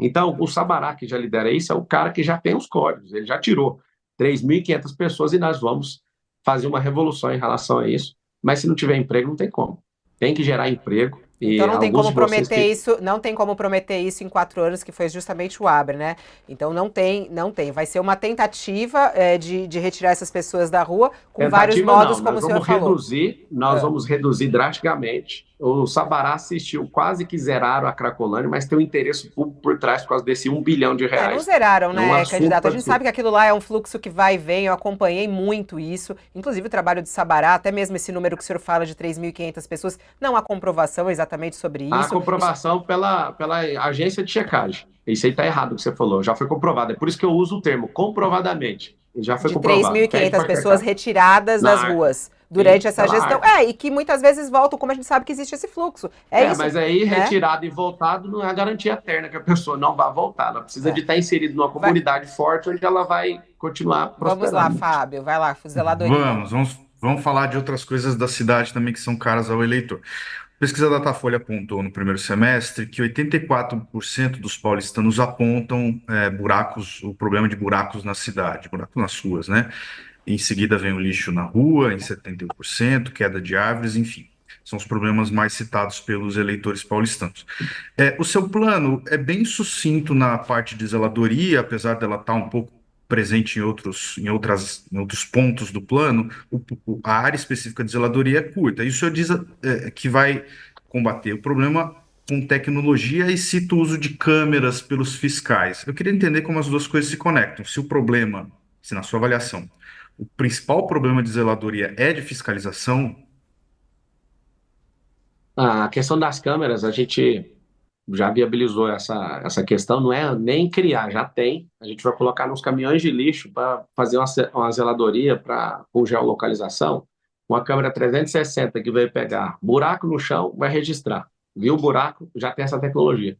Então, o Sabará, que já lidera isso, é o cara que já tem os códigos, ele já tirou 3.500 pessoas e nós vamos fazer uma revolução em relação a isso. Mas se não tiver emprego, não tem como. Tem que gerar emprego. Então não tem como prometer isso, não tem como prometer isso em 4 anos, que foi justamente o Abre, né? Então não tem. Vai ser uma tentativa de retirar essas pessoas da rua com vários modos, como o senhor falou. Nós vamos reduzir drasticamente. O Sabará assistiu, quase que zeraram a Cracolândia, mas tem um interesse público por trás por causa desse 1 bilhão de reais. Não zeraram, né, candidato? A gente sabe que aquilo lá é um fluxo que vai e vem, eu acompanhei muito isso, inclusive o trabalho de Sabará, até mesmo esse número que o senhor fala de 3.500 pessoas, não há comprovação exatamente sobre isso. Há comprovação pela agência de checagem. Isso aí está errado o que você falou, já foi comprovado. É por isso que eu uso o termo comprovadamente. Já foi comprovado. 3.500 pessoas retiradas das ruas durante essa gestão. E que muitas vezes voltam, como a gente sabe que existe esse fluxo. Isso. Mas aí, retirado e voltado, não é a garantia eterna que a pessoa não vai voltar. Ela precisa de estar inserida numa comunidade forte, onde ela vai continuar prosperando. Vamos lá, Fábio. Vai lá, zeladoria. Vamos falar de outras coisas da cidade também que são caras ao eleitor. A pesquisa Datafolha apontou no primeiro semestre que 84% dos paulistanos apontam o problema de buracos na cidade, buracos nas ruas, né? Em seguida vem o lixo na rua, em 71%, queda de árvores, enfim. São os problemas mais citados pelos eleitores paulistanos. O seu plano é bem sucinto na parte de zeladoria, apesar dela estar um pouco presente em outros pontos do plano, a área específica de zeladoria é curta. E o senhor diz que vai combater o problema com tecnologia e cita o uso de câmeras pelos fiscais. Eu queria entender como as duas coisas se conectam. Se o problema, se na sua avaliação, o principal problema de zeladoria é de fiscalização. A questão das câmeras, a gente já viabilizou essa questão, não é nem criar, já tem. A gente vai colocar nos caminhões de lixo para fazer uma zeladoria com geolocalização, uma câmera 360 que vai pegar buraco no chão, vai registrar. Viu o buraco, já tem essa tecnologia.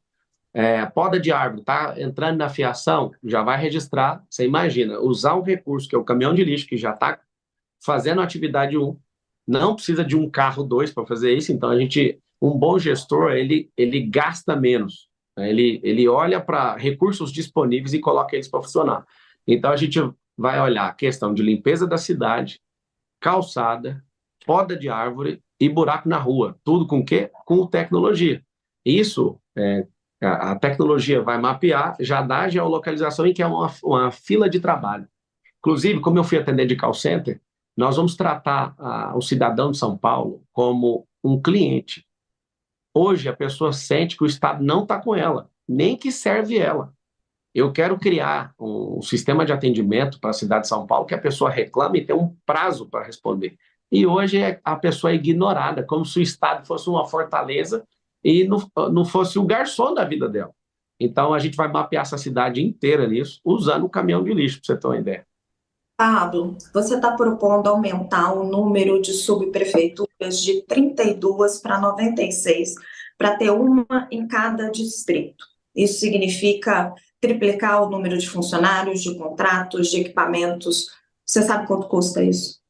Poda de árvore, está entrando na fiação, já vai registrar. Você imagina, usar um recurso que é o caminhão de lixo, que já está fazendo atividade 1, não precisa de um carro 2 para fazer isso, então um bom gestor, ele gasta menos, né? Ele olha para recursos disponíveis e coloca eles para funcionar. Então, a gente vai olhar a questão de limpeza da cidade, calçada, poda de árvore e buraco na rua. Tudo com o quê? Com tecnologia. Isso, a tecnologia vai mapear, já dá a geolocalização em que é uma fila de trabalho. Inclusive, como eu fui atendente de call center, nós vamos tratar o cidadão de São Paulo como um cliente. Hoje, a pessoa sente que o Estado não está com ela, nem que serve ela. Eu quero criar um sistema de atendimento para a cidade de São Paulo que a pessoa reclame e tem um prazo para responder. E hoje a pessoa é ignorada, como se o Estado fosse uma fortaleza e não fosse o garçom da vida dela. Então, a gente vai mapear essa cidade inteira nisso, usando o caminhão de lixo, para você ter uma ideia. Pablo, você está propondo aumentar o número de subprefeituras de 32 para 96, para ter uma em cada distrito. Isso significa triplicar o número de funcionários, de contratos, de equipamentos. Você sabe quanto custa isso?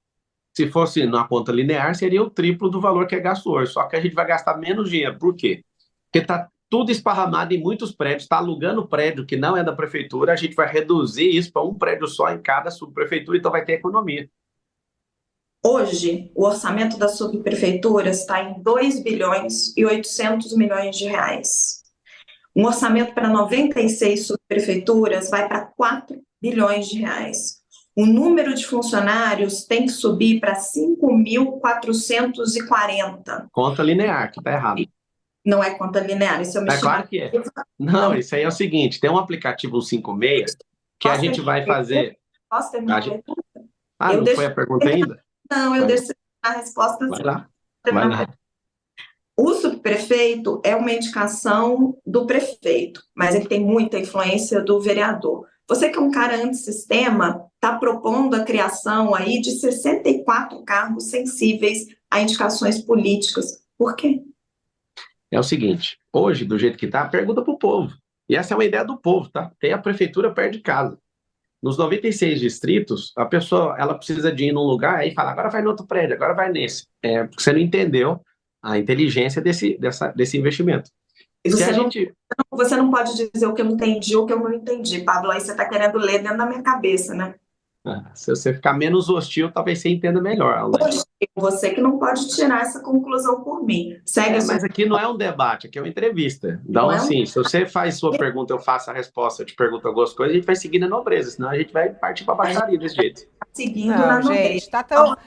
Se fosse na conta linear, seria o triplo do valor que é gasto hoje, só que a gente vai gastar menos dinheiro. Por quê? Porque está tudo esparramado em muitos prédios, está alugando prédio que não é da prefeitura, a gente vai reduzir isso para um prédio só em cada subprefeitura, então vai ter economia. Hoje, o orçamento das subprefeituras está em 2 bilhões e 800 milhões de reais. Um orçamento para 96 subprefeituras vai para 4 bilhões de reais. O número de funcionários tem que subir para 5.440. Conta linear, que está errado. Não é conta linear, isso é uma claro que é. Não, isso aí é o seguinte, tem um aplicativo 56 que a gente vai fazer... Posso terminar a pergunta? Não foi a pergunta ainda? Não, eu deixo a resposta. Vai lá. O subprefeito é uma indicação do prefeito, mas ele tem muita influência do vereador. Você que é um cara antissistema, está propondo a criação aí de 64 cargos sensíveis a indicações políticas. Por quê? É o seguinte, hoje, do jeito que está, pergunta para o povo. E essa é uma ideia do povo, tá? Tem a prefeitura perto de casa. Nos 96 distritos, a pessoa ela precisa de ir num lugar e fala, agora vai no outro prédio, agora vai nesse. Porque você não entendeu a inteligência desse investimento. E você não pode dizer o que eu entendi ou o que eu não entendi, Pablo. Aí você está querendo ler dentro da minha cabeça, né? Se você ficar menos hostil, talvez você entenda melhor. Você que não pode tirar essa conclusão por mim. Mas aqui não é um debate, aqui é uma entrevista. Então, assim, se você faz sua pergunta, eu faço a resposta, eu te pergunto algumas coisas, a gente vai seguir na nobreza, senão a gente vai partir para a baixaria desse jeito. Seguindo na nobreza.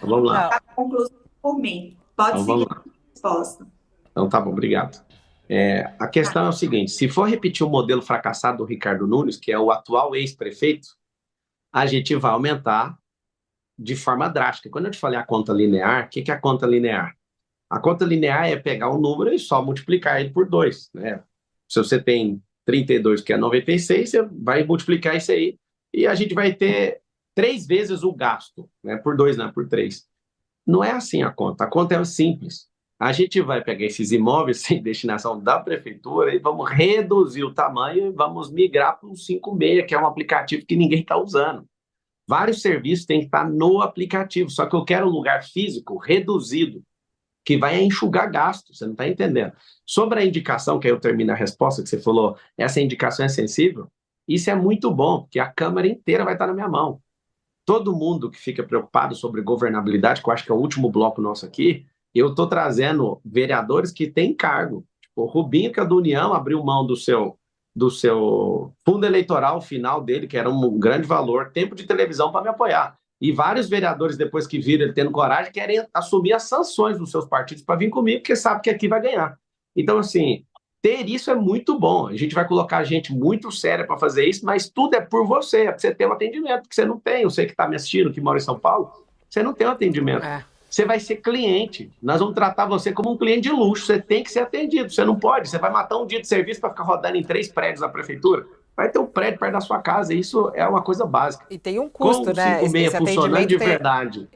Vamos lá. A conclusão por mim. Pode seguir a resposta. Então, tá bom, obrigado. A questão é o seguinte, se for repetir o modelo fracassado do Ricardo Nunes, que é o atual ex-prefeito, a gente vai aumentar de forma drástica. Quando eu te falei a conta linear, o que é a conta linear? A conta linear é pegar um número e só multiplicar ele por 2, né? Se você tem 32, que é 96, você vai multiplicar isso aí e a gente vai ter 3 vezes o gasto, né? Por 2, não, por 3. Não é assim a conta é simples. A gente vai pegar esses imóveis sem destinação da prefeitura e vamos reduzir o tamanho e vamos migrar para um 56, que é um aplicativo que ninguém está usando. Vários serviços têm que estar no aplicativo, só que eu quero um lugar físico reduzido. que vai enxugar gastos, você não está entendendo. Sobre a indicação, que aí eu termino a resposta, que você falou, essa indicação é sensível, isso é muito bom, porque a Câmara inteira vai estar na minha mão. Todo mundo que fica preocupado sobre governabilidade, que eu acho que é o último bloco nosso aqui, eu estou trazendo vereadores que têm cargo. Tipo, o Rubinho, que é do União, abriu mão do seu fundo eleitoral final dele, que era um grande valor, tempo de televisão para me apoiar. E vários vereadores, depois que viram ele tendo coragem, querem assumir as sanções dos seus partidos para vir comigo, porque sabe que aqui vai ganhar. Então, assim, ter isso é muito bom. A gente vai colocar gente muito séria para fazer isso, mas tudo é por você, é para você ter um atendimento, que você não tem. Eu sei que está me assistindo, que mora em São Paulo, você não tem um atendimento. Você vai ser cliente. Nós vamos tratar você como um cliente de luxo. Você tem que ser atendido. Você não pode. Você vai matar um dia de serviço para ficar rodando em 3 prédios da prefeitura. Vai ter um prédio perto da sua casa. Isso é uma coisa básica. E tem um custo, com né? 56 funcionando de verdade.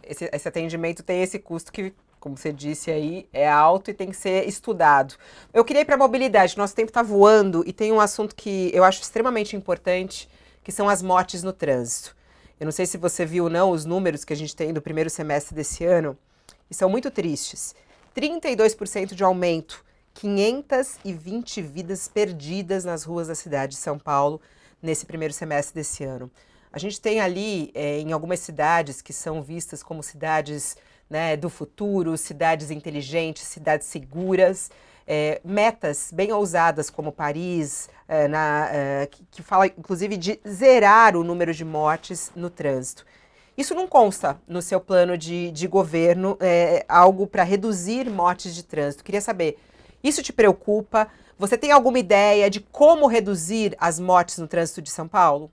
Esse atendimento tem esse custo que, como você disse aí, é alto e tem que ser estudado. Eu queria ir para a mobilidade. Nosso tempo está voando e tem um assunto que eu acho extremamente importante, que são as mortes no trânsito. Eu não sei se você viu ou não os números que a gente tem do primeiro semestre desse ano, e são muito tristes. 32% de aumento, 520 vidas perdidas nas ruas da cidade de São Paulo nesse primeiro semestre desse ano. A gente tem ali, em algumas cidades que são vistas como cidades, né, do futuro, cidades inteligentes, cidades seguras, metas bem ousadas como Paris, que fala inclusive de zerar o número de mortes no trânsito. Isso não consta no seu plano de governo, algo para reduzir mortes de trânsito. Queria saber, isso te preocupa? Você tem alguma ideia de como reduzir as mortes no trânsito de São Paulo?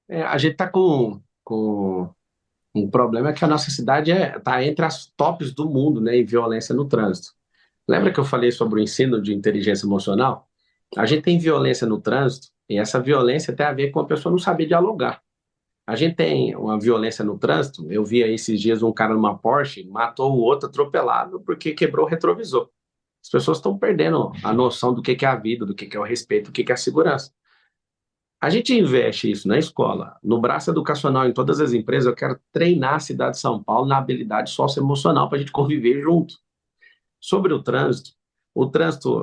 A gente está com um problema que a nossa cidade está entre as tops do mundo, né, em violência no trânsito. Lembra que eu falei sobre o ensino de inteligência emocional? A gente tem violência no trânsito e essa violência tem a ver com a pessoa não saber dialogar. A gente tem uma violência no trânsito. Eu vi aí esses dias um cara numa Porsche matou o outro atropelado porque quebrou o retrovisor. As pessoas estão perdendo a noção do que é a vida, do que é o respeito, do que é a segurança. A gente investe isso na escola, no braço educacional, em todas as empresas. Eu quero treinar a cidade de São Paulo na habilidade socioemocional para a gente conviver junto. Sobre o trânsito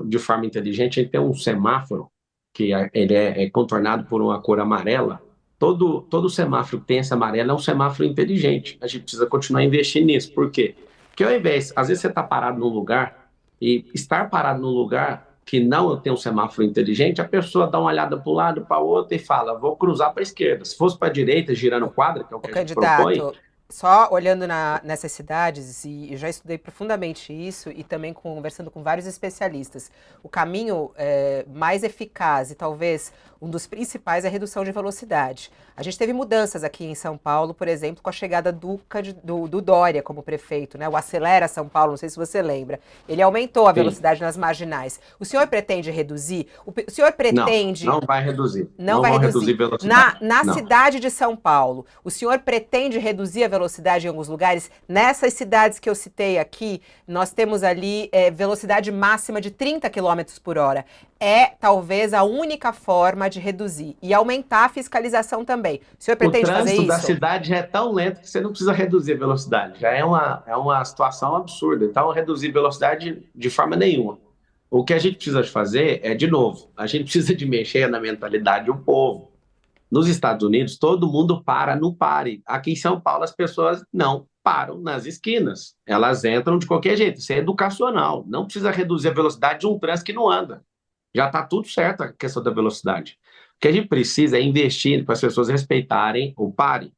de forma inteligente, a gente tem um semáforo que ele é contornado por uma cor amarela. Todo semáforo que tem esse amarelo é um semáforo inteligente. A gente precisa continuar investindo nisso. Por quê? Porque ao invés, às vezes você está parado num lugar e estar parado num lugar que não tem um semáforo inteligente, a pessoa dá uma olhada para um lado, para o outro e fala, vou cruzar para a esquerda. Se fosse para a direita, girando quadra, que é o que a gente propõe... Só olhando nessas cidades, e eu já estudei profundamente isso e também conversando com vários especialistas, o caminho mais eficaz e talvez um dos principais é a redução de velocidade. A gente teve mudanças aqui em São Paulo, por exemplo, com a chegada do Dória como prefeito, né? O Acelera São Paulo, não sei se você lembra. Ele aumentou a velocidade nas marginais. O senhor pretende reduzir? O senhor pretende... Não vai reduzir. Não vai reduzir velocidade. Na cidade de São Paulo, o senhor pretende reduzir a velocidade em alguns lugares? Nessas cidades que eu citei aqui, nós temos ali velocidade máxima de 30 km por hora. É talvez a única forma de reduzir e aumentar a fiscalização também. O senhor pretende fazer isso? O trânsito da cidade já é tão lento que você não precisa reduzir a velocidade. Já é uma situação absurda. Então, reduzir velocidade de forma nenhuma. O que a gente precisa fazer é, de novo, a gente precisa de mexer na mentalidade do povo. Nos Estados Unidos, todo mundo para no pare. Aqui em São Paulo, as pessoas não param nas esquinas. Elas entram de qualquer jeito. Isso é educacional. Não precisa reduzir a velocidade de um trânsito que não anda. Já está tudo certo a questão da velocidade. O que a gente precisa é investir para as pessoas respeitarem o pare,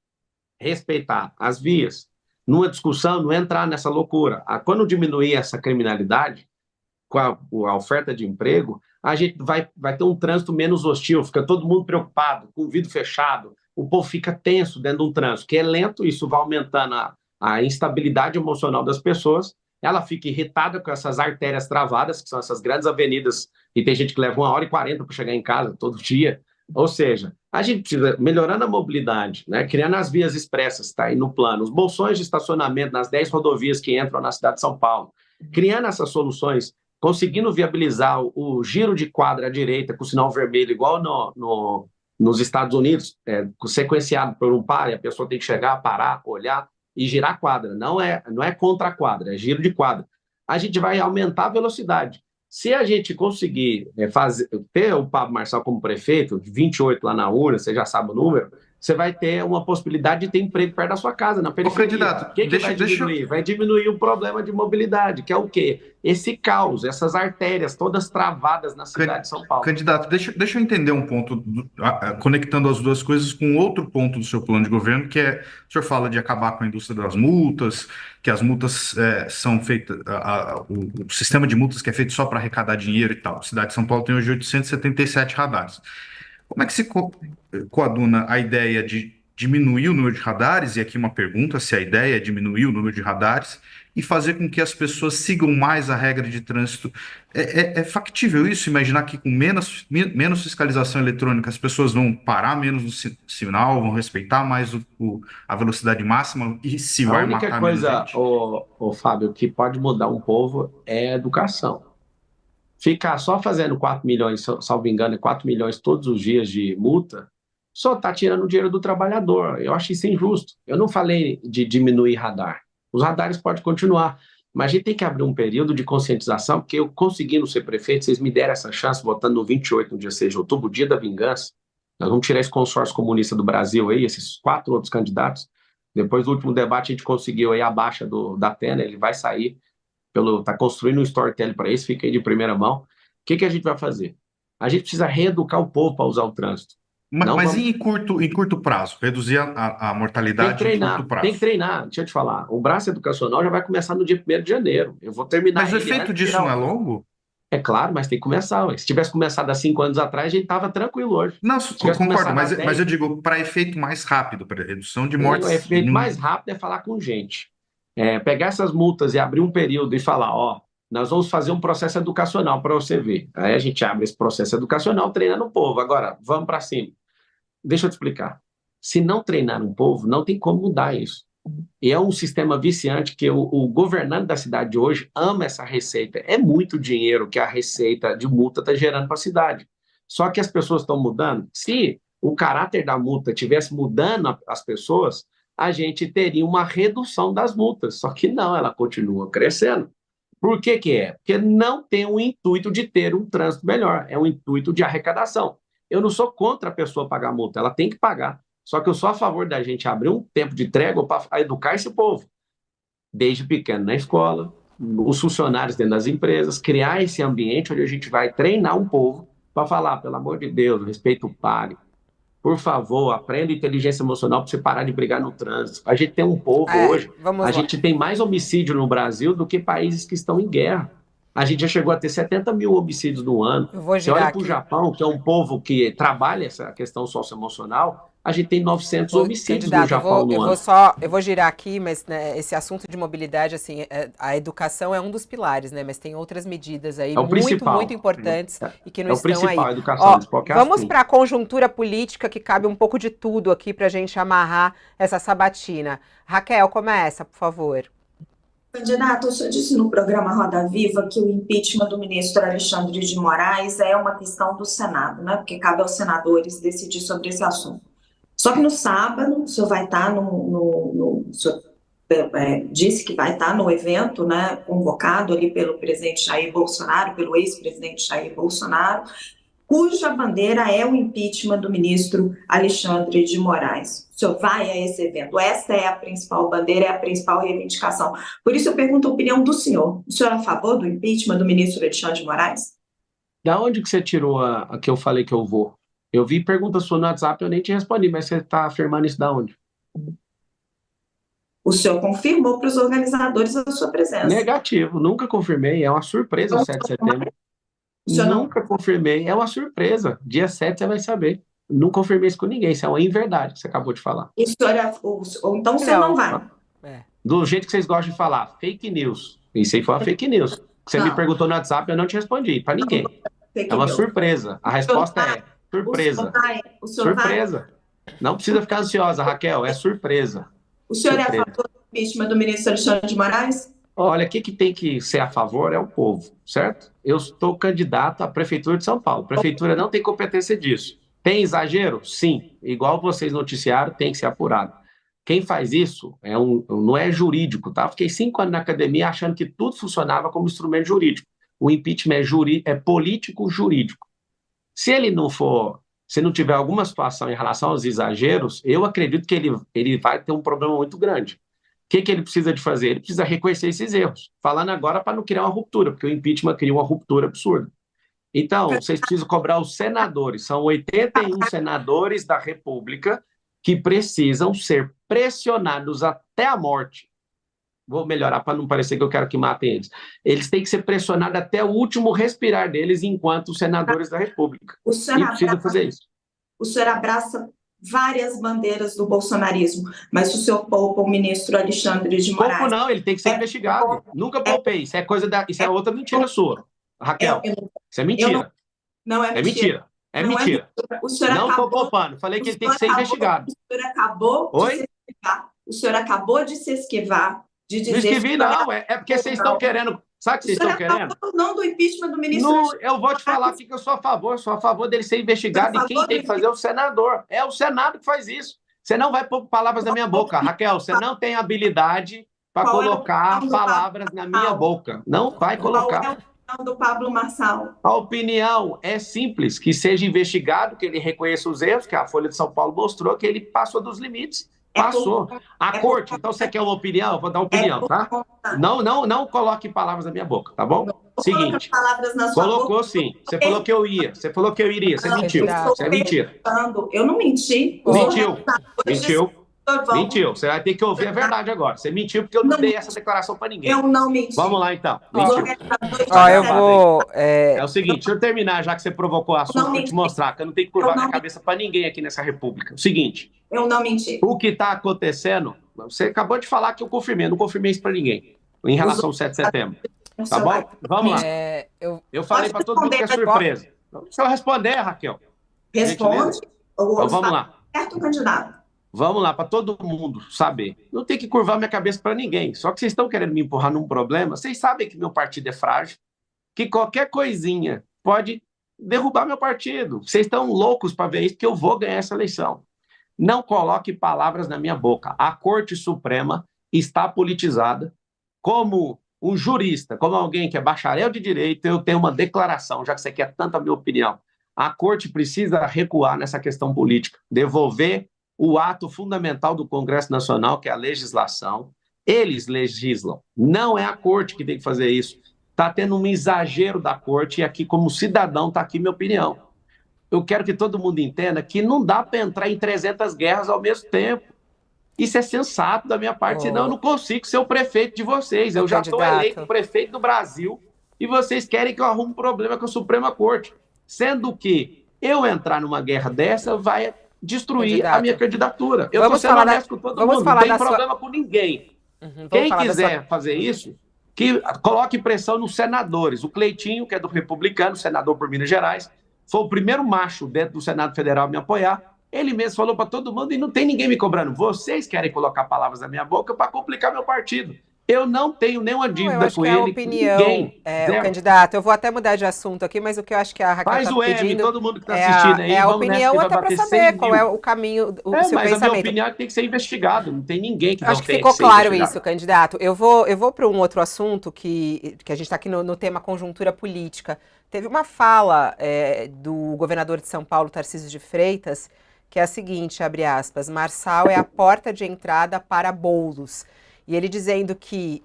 respeitar as vias. Numa discussão, não entrar nessa loucura. Quando diminuir essa criminalidade, com a oferta de emprego, a gente vai ter um trânsito menos hostil, fica todo mundo preocupado, com o vidro fechado, o povo fica tenso dentro de um trânsito, que é lento, isso vai aumentando a instabilidade emocional das pessoas, ela fica irritada com essas artérias travadas, que são essas grandes avenidas, e tem gente que leva 1h40 para chegar em casa todo dia. Ou seja, a gente precisa, melhorando a mobilidade, né, criando as vias expressas, está aí no plano, os bolsões de estacionamento nas 10 rodovias que entram na cidade de São Paulo, criando essas soluções, conseguindo viabilizar o giro de quadra à direita com sinal vermelho, igual nos Estados Unidos, sequenciado por um pare, a pessoa tem que chegar, parar, olhar. e girar a quadra. Não é contra a quadra, é giro de quadra. A gente vai aumentar a velocidade. Se a gente conseguir ter o Pablo Marçal como prefeito, 28 lá na urna, você já sabe o número, você vai ter uma possibilidade de ter emprego perto da sua casa, na periferia. Candidato, O que vai diminuir? Vai diminuir o problema de mobilidade, que é o quê? Esse caos, essas artérias todas travadas na cidade de São Paulo. Candidato, deixa eu entender um ponto, conectando as duas coisas com outro ponto do seu plano de governo, que é, o senhor fala de acabar com a indústria das multas, que as multas são feitas, o sistema de multas que é feito só para arrecadar dinheiro e tal. A cidade de São Paulo tem hoje 877 radares. Como é que se coaduna a ideia de diminuir o número de radares, e aqui uma pergunta, se a ideia é diminuir o número de radares, e fazer com que as pessoas sigam mais a regra de trânsito? É factível isso? Imaginar que com menos fiscalização eletrônica as pessoas vão parar menos no sinal, vão respeitar mais a velocidade máxima e se A vai única matar menos coisa, gente? Fábio, que pode mudar um povo é a educação. Ficar só fazendo 4 milhões, salvo engano, é 4 milhões todos os dias de multa, só está tirando o dinheiro do trabalhador. Eu acho isso injusto. Eu não falei de diminuir radar. Os radares podem continuar, mas a gente tem que abrir um período de conscientização, porque eu conseguindo ser prefeito, vocês me deram essa chance, votando no 28, no dia 6 de outubro, o dia da vingança. Nós vamos tirar esse consórcio comunista do Brasil aí, esses 4 outros candidatos. Depois do último debate, a gente conseguiu aí a baixa da Atena, ele vai sair. Está construindo um storytelling para isso, fica aí de primeira mão. O que a gente vai fazer? A gente precisa reeducar o povo para usar o trânsito. Mas em curto prazo, reduzir a mortalidade em curto prazo. Tem que treinar, deixa eu te falar. O braço educacional já vai começar no dia 1º de janeiro. Eu vou terminar. Mas o efeito disso não é longo? É claro, mas tem que começar. Se tivesse começado há 5 anos atrás, a gente estava tranquilo hoje. Não, concordo, mas eu digo para efeito mais rápido, para redução de mortes. O efeito mais rápido é falar com gente. Pegar essas multas e abrir um período e falar, nós vamos fazer um processo educacional para você ver. Aí a gente abre esse processo educacional treinando o povo. Agora, vamos para cima. Deixa eu te explicar. Se não treinar um povo, não tem como mudar isso. E é um sistema viciante que o governante da cidade de hoje ama essa receita. É muito dinheiro que a receita de multa está gerando para a cidade. Só que as pessoas estão mudando. Se o caráter da multa estivesse mudando as pessoas, a gente teria uma redução das multas. Só que não, ela continua crescendo. Por que é? Porque não tem o intuito de ter um trânsito melhor, é um intuito de arrecadação. Eu não sou contra a pessoa pagar multa, ela tem que pagar. Só que eu sou a favor da gente abrir um tempo de trégua para educar esse povo. Desde pequeno na escola, os funcionários dentro das empresas, criar esse ambiente onde a gente vai treinar um povo para falar, pelo amor de Deus, respeito o pague. Por favor, aprenda inteligência emocional para você parar de brigar no trânsito. A gente tem um povo hoje, gente tem mais homicídio no Brasil do que países que estão em guerra. A gente já chegou a ter 70 mil homicídios no ano. Você olha para o Japão, que é um povo que trabalha essa questão socioemocional, a gente tem 900 homicídios no Japão no ano. Eu vou girar aqui, mas né, esse assunto de mobilidade, assim, a educação é um dos pilares, né? Mas tem outras medidas aí muito importantes e que não estão aí. A educação, vamos para a conjuntura política, que cabe um pouco de tudo aqui para a gente amarrar essa sabatina. Raquel, começa, por favor. Candidato, o senhor disse no programa Roda Viva que o impeachment do ministro Alexandre de Moraes é uma questão do Senado, né? Porque cabe aos senadores decidir sobre esse assunto. Só que no sábado, o senhor vai estar o senhor disse que vai estar no evento, né, convocado ali pelo presidente Jair Bolsonaro, pelo ex-presidente Jair Bolsonaro, cuja bandeira é o impeachment do ministro Alexandre de Moraes. O senhor vai a esse evento? Essa é a principal bandeira, é a principal reivindicação. Por isso eu pergunto a opinião do senhor. O senhor é a favor do impeachment do ministro Alexandre de Moraes? Da onde que você tirou a que eu falei que eu vou? Eu vi pergunta sua no WhatsApp, eu nem te respondi, mas você está afirmando isso da onde? O senhor confirmou para os organizadores a sua presença. Negativo, nunca confirmei, é uma surpresa o 7 de setembro. Nunca confirmei, é uma surpresa. Dia 7 você vai saber. Não confirmei isso com ninguém, isso é uma inverdade que você acabou de falar. Ou então o senhor não vai? Do jeito que vocês gostam de falar, fake news. Isso aí foi uma fake news. Você me perguntou no WhatsApp, eu não te respondi, para ninguém. É uma surpresa. A resposta é surpresa. Surpresa. Não precisa ficar ansiosa, Raquel, é surpresa. O senhor é a favor do impeachment do ministro Alexandre de Moraes? Olha, o que tem que ser a favor é o povo, certo? Eu estou candidato à Prefeitura de São Paulo. A Prefeitura não tem competência disso. Tem exagero? Sim. Igual vocês noticiaram, tem que ser apurado. Quem faz isso não é jurídico, tá? Eu fiquei 5 anos na academia achando que tudo funcionava como instrumento jurídico. O impeachment é político-jurídico. Se ele não for, se não tiver alguma situação em relação aos exageros, eu acredito que ele vai ter um problema muito grande. O que ele precisa de fazer? Ele precisa reconhecer esses erros. Falando agora para não criar uma ruptura, porque o impeachment cria uma ruptura absurda. Então, vocês precisam cobrar os senadores. São 81 senadores da República que precisam ser pressionados até a morte. Vou melhorar para não parecer que eu quero que matem eles. Eles têm que ser pressionados até o último respirar deles enquanto senadores da República. E precisa fazer isso. O senhor abraça várias bandeiras do bolsonarismo, mas o senhor poupa o ministro Alexandre de Moraes. Pouco não, ele tem que ser investigado. Nunca poupei. Isso é outra mentira sua. Raquel, isso é mentira. Não é mentira. É mentira. O senhor não acabou, estou poupando. Falei que ele tem que ser investigado. O senhor acabou de se esquivar de dizer... Não esquivi, não. É porque vocês estão querendo... Sabe o que vocês estão querendo? Não do impeachment do ministro... Não, eu vou te falar que eu sou a favor. Sou a favor dele ser investigado. E quem tem que fazer é o senador. É o Senado que faz isso. Você não vai pôr palavras na minha boca, Raquel. Você não tem habilidade para colocar palavras na minha boca. Não vai colocar. Do Pablo Marçal. A opinião é simples, que seja investigado, que ele reconheça os erros, que a Folha de São Paulo mostrou que ele passou dos limites. Passou. A corte, então você quer uma opinião? Eu vou dar uma opinião, tá? Não coloque palavras na minha boca, tá bom? Seguinte, colocou sim. Você falou que eu ia, você falou que eu iria, você mentiu. Isso é mentira. Eu não menti. Mentiu. Você vai ter que ouvir a verdade agora. Você mentiu porque eu não dei essa declaração para ninguém. Eu não menti. Vamos lá, então. Mentiu. Eu vou... É o seguinte, deixa eu terminar, já que você provocou o assunto, para te mostrar que eu não tenho que curvar minha cabeça para ninguém aqui nessa república. O seguinte... Eu não menti. O que está acontecendo... Você acabou de falar que eu confirmei. Não confirmei isso para ninguém. Em relação ao 7 de setembro. Tá bom? Vamos lá. Eu falei para todo mundo que é surpresa. Deixa eu responder, Raquel. Responde. Então, vamos lá. Certo, candidato. Vamos lá, para todo mundo saber. Não tem que curvar minha cabeça para ninguém. Só que vocês estão querendo me empurrar num problema. Vocês sabem que meu partido é frágil, que qualquer coisinha pode derrubar meu partido. Vocês estão loucos para ver isso, porque eu vou ganhar essa eleição. Não coloque palavras na minha boca. A Corte Suprema está politizada. Como um jurista, como alguém que é bacharel de direito, eu tenho uma declaração, já que você quer tanto a minha opinião. A Corte precisa recuar nessa questão política, devolver o ato fundamental do Congresso Nacional, que é a legislação. Eles legislam. Não é a Corte que tem que fazer isso. Está tendo um exagero da Corte e aqui, como cidadão, está aqui minha opinião. Eu quero que todo mundo entenda que não dá para entrar em 300 guerras ao mesmo tempo. Isso é sensato da minha parte, senão eu não consigo ser o prefeito de vocês. Eu já estou eleito prefeito do Brasil e vocês querem que eu arrume problema com a Suprema Corte. Sendo que eu entrar numa guerra dessa vai destruir a minha candidatura. Eu estou sendo honesto com todo mundo, não tem problema com ninguém. Quem quiser fazer isso, que coloque pressão nos senadores. O Cleitinho, que é do Republicano, senador por Minas Gerais, foi o primeiro macho dentro do Senado Federal a me apoiar. Ele mesmo falou para todo mundo e não tem ninguém me cobrando. Vocês querem colocar palavras na minha boca para complicar meu partido. Eu não tenho nenhuma dívida com ele. É a opinião, o candidato. Eu vou até mudar de assunto aqui, mas o que eu acho que a Raquel está pedindo... todo mundo que está assistindo aí. É a opinião até para saber qual é o caminho, seu mas pensamento. A minha opinião é que tem que ser investigado. Não tem ninguém que acho que ficou claro isso, candidato. Eu vou para um outro assunto que a gente está aqui no tema conjuntura política. Teve uma fala do governador de São Paulo, Tarcísio de Freitas, que é a seguinte, abre aspas, Marçal é a porta de entrada para bolos. E ele dizendo que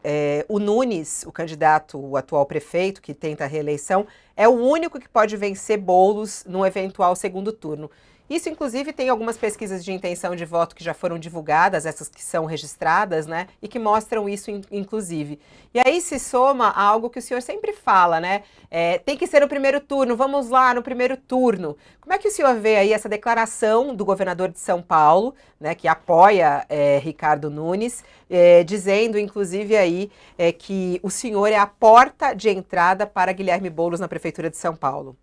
o Nunes, o candidato, o atual prefeito, que tenta a reeleição, é o único que pode vencer Boulos num eventual segundo turno. Isso, inclusive, tem algumas pesquisas de intenção de voto que já foram divulgadas, essas que são registradas, né? E que mostram isso, inclusive. E aí se soma a algo que o senhor sempre fala, né? Tem que ser no primeiro turno, vamos lá no primeiro turno. Como é que o senhor vê aí essa declaração do governador de São Paulo, né? Que apoia Ricardo Nunes, dizendo, inclusive, aí que o senhor é a porta de entrada para Guilherme Boulos na Prefeitura de São Paulo?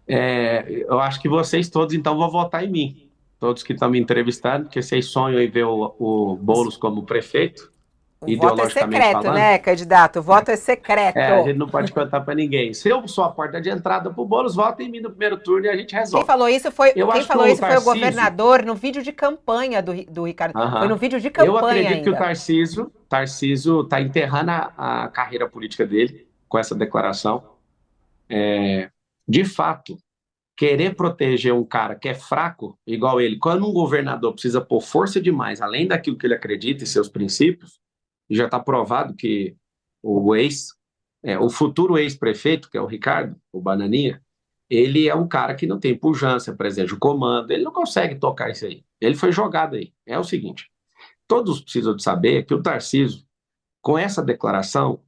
Eu acho que vocês todos, então, vão votar em mim. Todos que estão me entrevistando, porque vocês sonham em ver o Boulos como prefeito. O voto é ideologicamente secreto, falando. né, candidato? O voto é secreto. A gente não pode contar para ninguém. Se eu sou a porta de entrada para o Boulos, vota em mim no primeiro turno e a gente Quem resolve. falou isso foi, Eu quem acho que falou o isso foi o Tarcísio. governador no vídeo de campanha do Ricardo. Foi no vídeo de Eu campanha acredito que o ainda. Tarcísio está enterrando a carreira política dele com essa declaração. De fato, querer proteger um cara que é fraco, igual ele, quando um governador precisa pôr força demais, além daquilo que ele acredita e seus princípios, e já está provado que o futuro ex-prefeito, que é o Ricardo, o Bananinha, ele é um cara que não tem pujança, presidente do comando, ele não consegue tocar isso aí. Ele foi jogado aí. É o seguinte, todos precisam de saber que o Tarcísio, com essa declaração,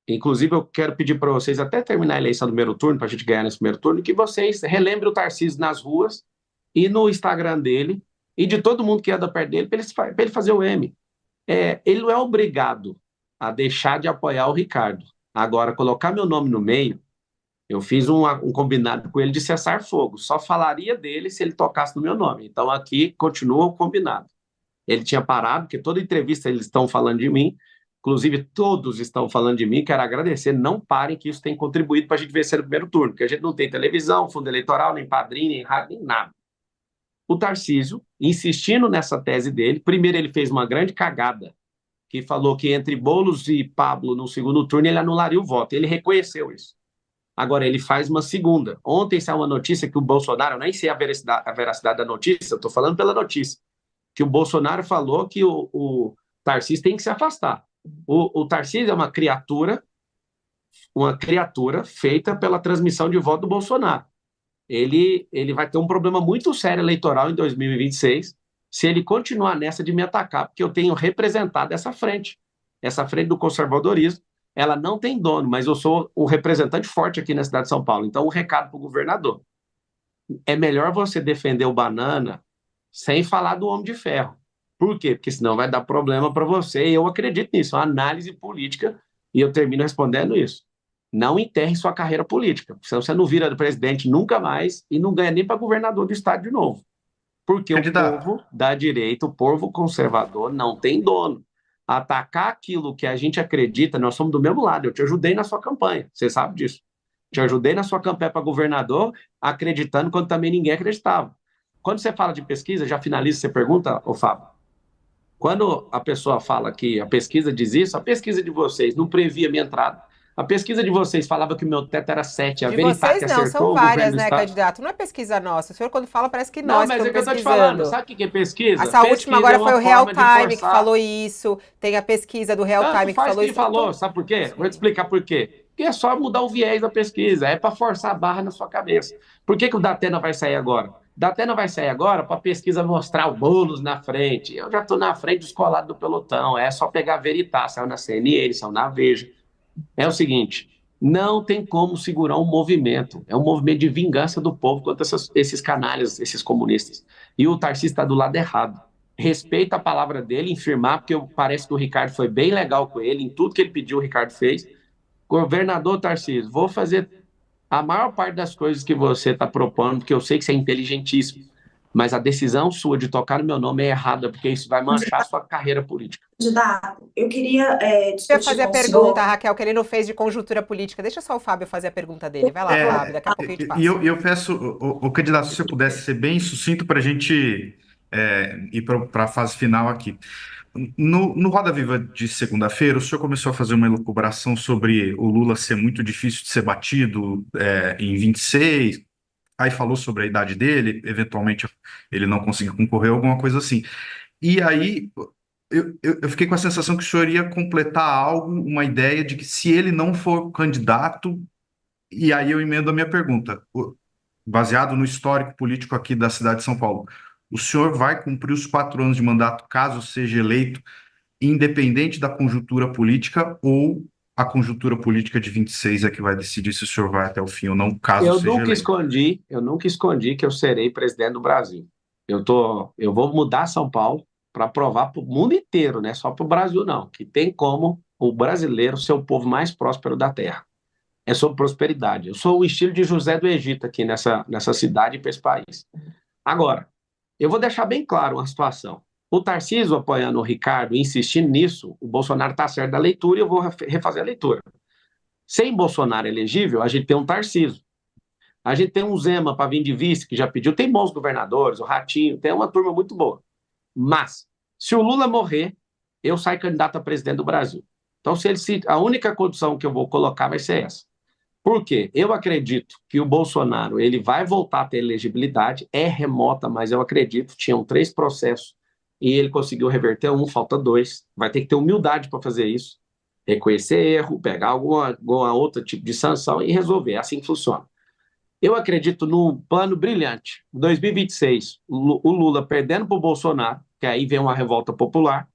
inclusive eu quero pedir para vocês, até terminar a eleição do primeiro turno, para a gente ganhar nesse primeiro turno, que vocês relembrem o Tarcísio nas ruas e no Instagram dele e de todo mundo que anda perto dele, para ele fazer o M. Ele não é obrigado a deixar de apoiar o Ricardo. Agora, colocar meu nome no meio, eu fiz um combinado com ele de cessar fogo. Só falaria dele se ele tocasse no meu nome. Então, aqui continua o combinado. Ele tinha parado, porque toda entrevista eles estão falando de mim, inclusive todos estão falando de mim, quero agradecer, não parem que isso tem contribuído para a gente vencer no primeiro turno, porque a gente não tem televisão, fundo eleitoral, nem padrinho, nem rádio, nem nada. O Tarcísio, insistindo nessa tese dele, primeiro ele fez uma grande cagada, que falou que entre Boulos e Pablo no segundo turno ele anularia o voto, ele reconheceu isso. Agora ele faz uma segunda. Ontem saiu uma notícia que o Bolsonaro, eu nem sei a veracidade da notícia, eu estou falando pela notícia, que o Bolsonaro falou que o Tarcísio tem que se afastar. O Tarcísio é uma criatura feita pela transmissão de voto do Bolsonaro. Ele vai ter um problema muito sério eleitoral em 2026 se ele continuar nessa de me atacar, porque eu tenho representado essa frente do conservadorismo. Ela não tem dono, mas eu sou o representante forte aqui na cidade de São Paulo. Então, um recado para o governador. É melhor você defender o Banana sem falar do Homem de Ferro. Por quê? Porque senão vai dar problema para você, e eu acredito nisso, uma análise política, e eu termino respondendo isso. Não enterre sua carreira política, senão você não vira presidente nunca mais e não ganha nem para governador do estado de novo. Porque Candidato. o povo da direita, o povo conservador, não tem dono. Atacar aquilo que a gente acredita, nós somos do mesmo lado, eu te ajudei na sua campanha, você sabe disso. Te ajudei na sua campanha para governador, acreditando quando também ninguém acreditava. Quando você fala de pesquisa, já finaliza, você pergunta, ô Fábio, quando a pessoa fala que a pesquisa diz isso, a pesquisa de vocês não previa minha entrada. A pesquisa de vocês falava que o meu teto era 7, a De Veritach vocês não, acertou são o várias, governo do né, estado. candidato? Não é pesquisa nossa. O senhor, quando fala, parece que Não, nós mas é estamos que eu tô te pesquisando. falando, sabe o que é pesquisa? Essa última Pesquisa agora é uma foi o Real forma de Time que forçar. falou isso. Tem a pesquisa do Real Tanto Time que faz falou quem isso. falou, sabe por quê? Vou te explicar por quê. Porque é só mudar o viés da pesquisa, é para forçar a barra na sua cabeça. Por que o Datena vai sair agora? Datena vai sair agora para a pesquisa mostrar o Boulos na frente. Eu já estou na frente dos colados do pelotão, é só pegar a Veritach, saiu na CNN, saiu na Veja. É o seguinte, não tem como segurar um movimento, é um movimento de vingança do povo contra esses canalhas, esses comunistas. E o Tarcísio está do lado errado. Respeita a palavra dele em firmar, porque parece que o Ricardo foi bem legal com ele, em tudo que ele pediu o Ricardo fez. Governador Tarcísio, vou fazer a maior parte das coisas que você está propondo, porque eu sei que você é inteligentíssimo, mas a decisão sua de tocar no meu nome é errada, porque isso vai manchar a sua carreira política. Candidato, eu queria Eu ia discutir fazer a com o pergunta, senhor. Raquel, que ele não fez de conjuntura política. Deixa só o Fábio fazer a pergunta dele. Vai lá, Fábio, daqui a pouco a gente passa. E eu peço, o candidato, se você pudesse ser bem sucinto para a gente ir para a fase final aqui. No Roda Viva de segunda-feira, o senhor começou a fazer uma elucubração sobre o Lula ser muito difícil de ser batido em 26, aí falou sobre a idade dele, eventualmente ele não conseguiu concorrer, alguma coisa assim. E aí eu fiquei com a sensação que o senhor ia completar algo, uma ideia de que se ele não for candidato, e aí eu emendo a minha pergunta, baseado no histórico político aqui da cidade de São Paulo, o senhor vai cumprir os 4 anos de mandato caso seja eleito, independente da conjuntura política, ou a conjuntura política de 26 é que vai decidir se o senhor vai até o fim ou não, caso seja eleito? Eu nunca escondi que eu serei presidente do Brasil. Eu vou mudar São Paulo para provar para o mundo inteiro, não é só para o Brasil não, que tem como o brasileiro ser o povo mais próspero da Terra. É sobre prosperidade. Eu sou o estilo de José do Egito aqui nessa cidade e para esse país. Agora, eu vou deixar bem claro uma situação. O Tarcísio apoiando o Ricardo, insistindo nisso, o Bolsonaro está certo da leitura e eu vou refazer a leitura. Sem Bolsonaro elegível, a gente tem um Tarcísio. A gente tem um Zema para vir de vice, que já pediu, tem bons governadores, o Ratinho, tem uma turma muito boa. Mas, se o Lula morrer, eu saio candidato a presidente do Brasil. Então, a única condição que eu vou colocar vai ser essa. Por quê? Eu acredito que o Bolsonaro ele vai voltar a ter elegibilidade, é remota, mas eu acredito, tinham 3 processos e ele conseguiu reverter 1, falta 2. Vai ter que ter humildade para fazer isso, reconhecer erro, pegar alguma outro tipo de sanção e resolver. É assim que funciona. Eu acredito num plano brilhante. Em 2026, o Lula perdendo para o Bolsonaro, que aí vem uma revolta popular,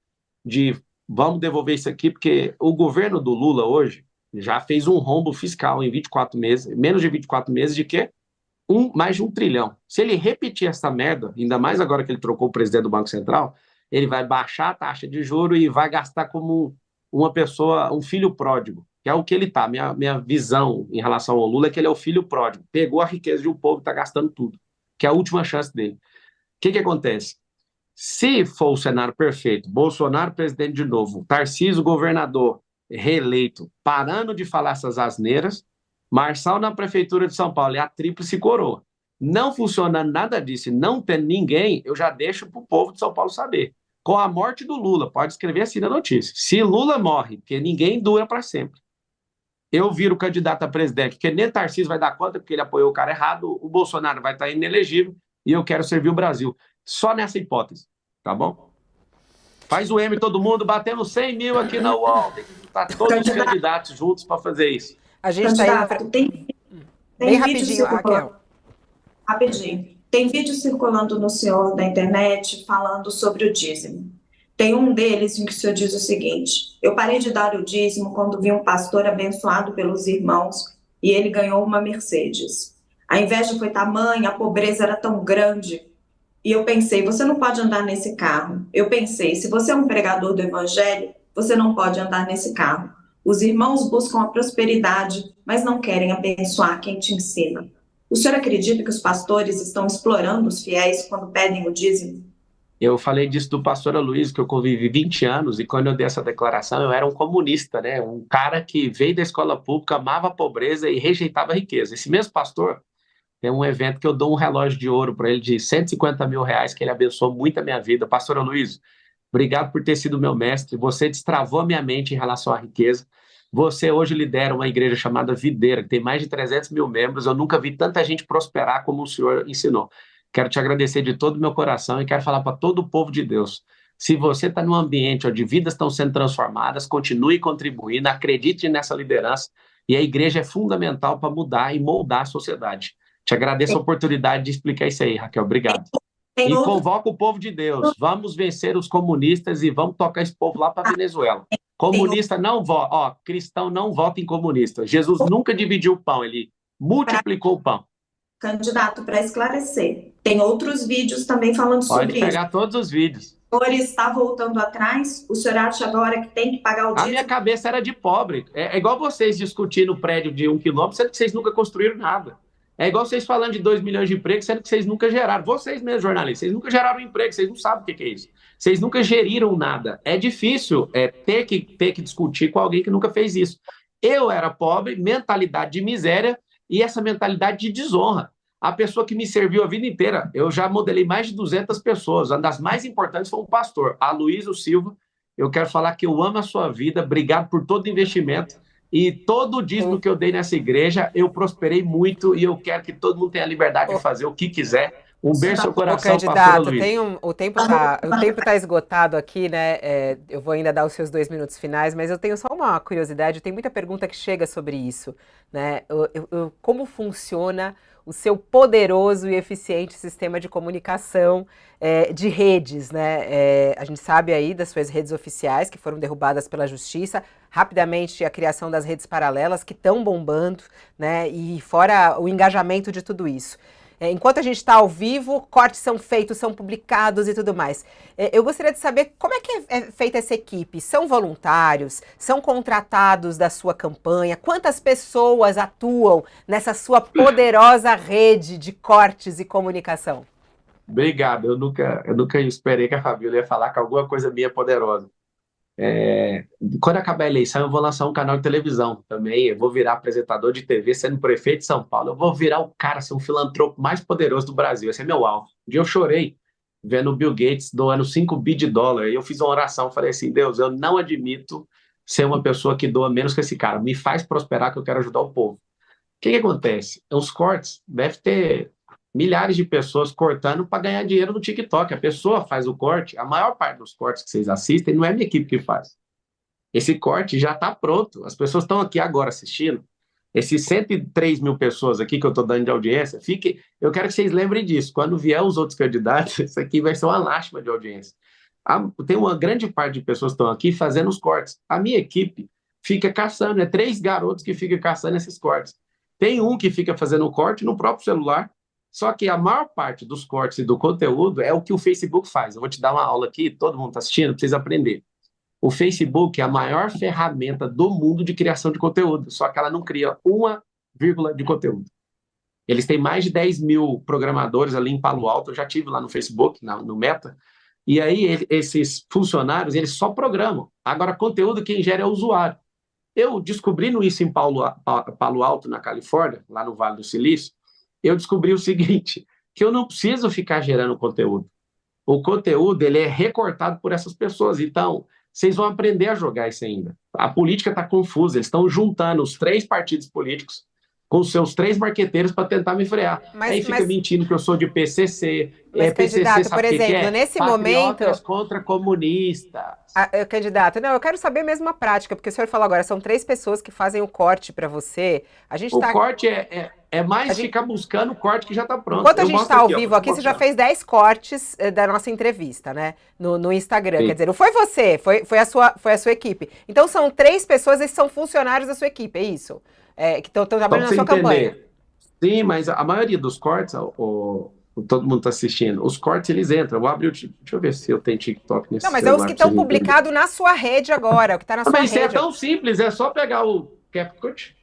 de vamos devolver isso aqui, porque o governo do Lula hoje já fez um rombo fiscal em 24 meses, menos de 24 meses, de quê? Mais de 1 trilhão. Se ele repetir essa merda, ainda mais agora que ele trocou o presidente do Banco Central, ele vai baixar a taxa de juros e vai gastar como uma pessoa, um filho pródigo, que é o que ele está. Minha visão em relação ao Lula é que ele é o filho pródigo. Pegou a riqueza de um povo e está gastando tudo, que é a última chance dele. O que acontece? Se for o cenário perfeito, Bolsonaro presidente de novo, Tarcísio governador reeleito, parando de falar essas asneiras, Marçal na prefeitura de São Paulo, é a tríplice coroa. Não funcionando nada disso e não tendo ninguém, eu já deixo para o povo de São Paulo saber. Com a morte do Lula, pode escrever assim na notícia. Se Lula morre, porque ninguém dura para sempre, eu viro candidato a presidente, porque nem Tarcísio vai dar conta, porque ele apoiou o cara errado, o Bolsonaro vai estar inelegível e eu quero servir o Brasil. Só nessa hipótese, tá bom? Faz o M todo mundo, batendo 100 mil aqui na UOL, tem que juntar todos os candidatos juntos para fazer isso. A gente está indo... Tem bem rapidinho, Raquel. Rapidinho. Tem vídeo circulando no senhor da internet falando sobre o dízimo. Tem um deles em que o senhor diz o seguinte: eu parei de dar o dízimo quando vi um pastor abençoado pelos irmãos e ele ganhou uma Mercedes. A inveja foi tamanha, a pobreza era tão grande. E eu pensei, você não pode andar nesse carro. Eu pensei, se você é um pregador do evangelho, você não pode andar nesse carro. Os irmãos buscam a prosperidade, mas não querem abençoar quem te ensina. O senhor acredita que os pastores estão explorando os fiéis quando pedem o dízimo? Eu falei disso do pastor Aloysio, que eu convivi 20 anos, e quando eu dei essa declaração, eu era um comunista, né? Um cara que veio da escola pública, amava a pobreza e rejeitava a riqueza. Esse mesmo pastor tem um evento que eu dou um relógio de ouro para ele de 150 mil reais, que ele abençoou muito a minha vida. Pastor Aloysio, obrigado por ter sido meu mestre. Você destravou a minha mente em relação à riqueza. Você hoje lidera uma igreja chamada Videira, que tem mais de 300 mil membros. Eu nunca vi tanta gente prosperar como o senhor ensinou. Quero te agradecer de todo o meu coração e quero falar para todo o povo de Deus. Se você está num ambiente onde vidas estão sendo transformadas, continue contribuindo, acredite nessa liderança. E a igreja é fundamental para mudar e moldar a sociedade. Te agradeço a oportunidade de explicar isso aí, Raquel. Obrigado. E convoco o povo de Deus. Vamos vencer os comunistas e vamos tocar esse povo lá para a Venezuela. Comunista não vota. Cristão não vota em comunista. Jesus nunca dividiu o pão, ele multiplicou o pão. Candidato, para esclarecer, tem outros vídeos também falando sobre isso. Pode pegar todos os vídeos. O senhor está voltando atrás? O senhor acha agora que tem que pagar o dízimo? A minha cabeça era de pobre. É igual vocês discutindo o prédio de 1 quilômetro, sendo que vocês nunca construíram nada. É igual vocês falando de 2 milhões de empregos, sendo que vocês nunca geraram. Vocês mesmos, jornalistas, vocês nunca geraram emprego, vocês não sabem o que é isso. Vocês nunca geriram nada. É difícil ter que discutir com alguém que nunca fez isso. Eu era pobre, mentalidade de miséria e essa mentalidade de desonra. A pessoa que me serviu a vida inteira, eu já modelei mais de 200 pessoas. Uma das mais importantes foi o pastor, Aloysio Silva. Eu quero falar que eu amo a sua vida, obrigado por todo o investimento. E todo o dízimo que eu dei nessa igreja, eu prosperei muito e eu quero que todo mundo tenha a liberdade de fazer o que quiser. Um beijo no seu coração, candidato, o tempo tá esgotado aqui, né? Eu vou ainda dar os seus 2 minutos finais, mas eu tenho só uma curiosidade, tem muita pergunta que chega sobre isso, né? Como funciona o seu poderoso e eficiente sistema de comunicação de redes, né? A gente sabe aí das suas redes oficiais que foram derrubadas pela justiça, rapidamente a criação das redes paralelas que estão bombando, né? E fora o engajamento de tudo isso. Enquanto a gente está ao vivo, cortes são feitos, são publicados e tudo mais. Eu gostaria de saber como é que é feita essa equipe. São voluntários? São contratados da sua campanha? Quantas pessoas atuam nessa sua poderosa rede de cortes e comunicação? Obrigado. Eu nunca esperei que a Fabíola ia falar que alguma coisa minha é poderosa. Quando acabar a eleição, eu vou lançar um canal de televisão também. Eu vou virar apresentador de TV, sendo prefeito de São Paulo. Eu vou virar o cara, ser um filantropo mais poderoso do Brasil. Esse é meu alvo. Um dia eu chorei vendo o Bill Gates doando 5 bi de dólar. E eu fiz uma oração, falei assim: Deus, eu não admito ser uma pessoa que doa menos que esse cara. Me faz prosperar, que eu quero ajudar o povo. O que acontece? Os cortes, deve ter milhares de pessoas cortando para ganhar dinheiro no TikTok. A pessoa faz o corte, a maior parte dos cortes que vocês assistem não é a minha equipe que faz. Esse corte já está pronto. As pessoas estão aqui agora assistindo. Esses 103 mil pessoas aqui que eu estou dando de audiência, eu quero que vocês lembrem disso. Quando vier os outros candidatos, isso aqui vai ser uma lástima de audiência. Tem uma grande parte de pessoas que estão aqui fazendo os cortes. A minha equipe fica caçando, 3 garotos que ficam caçando esses cortes. Tem um que fica fazendo o corte no próprio celular, só que a maior parte dos cortes e do conteúdo é o que o Facebook faz. Eu vou te dar uma aula aqui, todo mundo está assistindo, precisa aprender. O Facebook é a maior ferramenta do mundo de criação de conteúdo, só que ela não cria uma vírgula de conteúdo. Eles têm mais de 10 mil programadores ali em Palo Alto, eu já tive lá no Facebook, no Meta, e aí esses funcionários, eles só programam. Agora, conteúdo quem gera é o usuário. Eu descobrindo isso em Palo Alto, na Califórnia, lá no Vale do Silício, eu descobri o seguinte, que eu não preciso ficar gerando conteúdo. O conteúdo, ele é recortado por essas pessoas. Então, vocês vão aprender a jogar isso ainda. A política está confusa, eles estão juntando os 3 partidos políticos com os seus 3 marqueteiros para tentar me frear. Aí fica mentindo que eu sou de PCC. Mas, PCC, candidato, sabe por o que exemplo, é? nesse Patriotas momento... contra comunistas. Candidato, não, eu quero saber mesmo a prática, porque o senhor falou agora, são 3 pessoas que fazem o corte para você. O corte é mais ficar buscando o corte que já está pronto. Enquanto a gente está ao vivo aqui, você já fez 10 cortes da nossa entrevista, né? No Instagram. Sim. Quer dizer, não foi você, foi a sua equipe. Então são 3 pessoas, esses são funcionários da sua equipe, é isso? Que estão trabalhando na sua campanha. Sim, mas a maioria dos cortes, todo mundo está assistindo, os cortes eles entram. Eu vou abrir deixa eu ver se eu tenho TikTok nesse celular. Não, mas é os que estão publicados na sua rede agora, o que está na sua rede. Mas isso é tão simples, é só pegar o CapCut.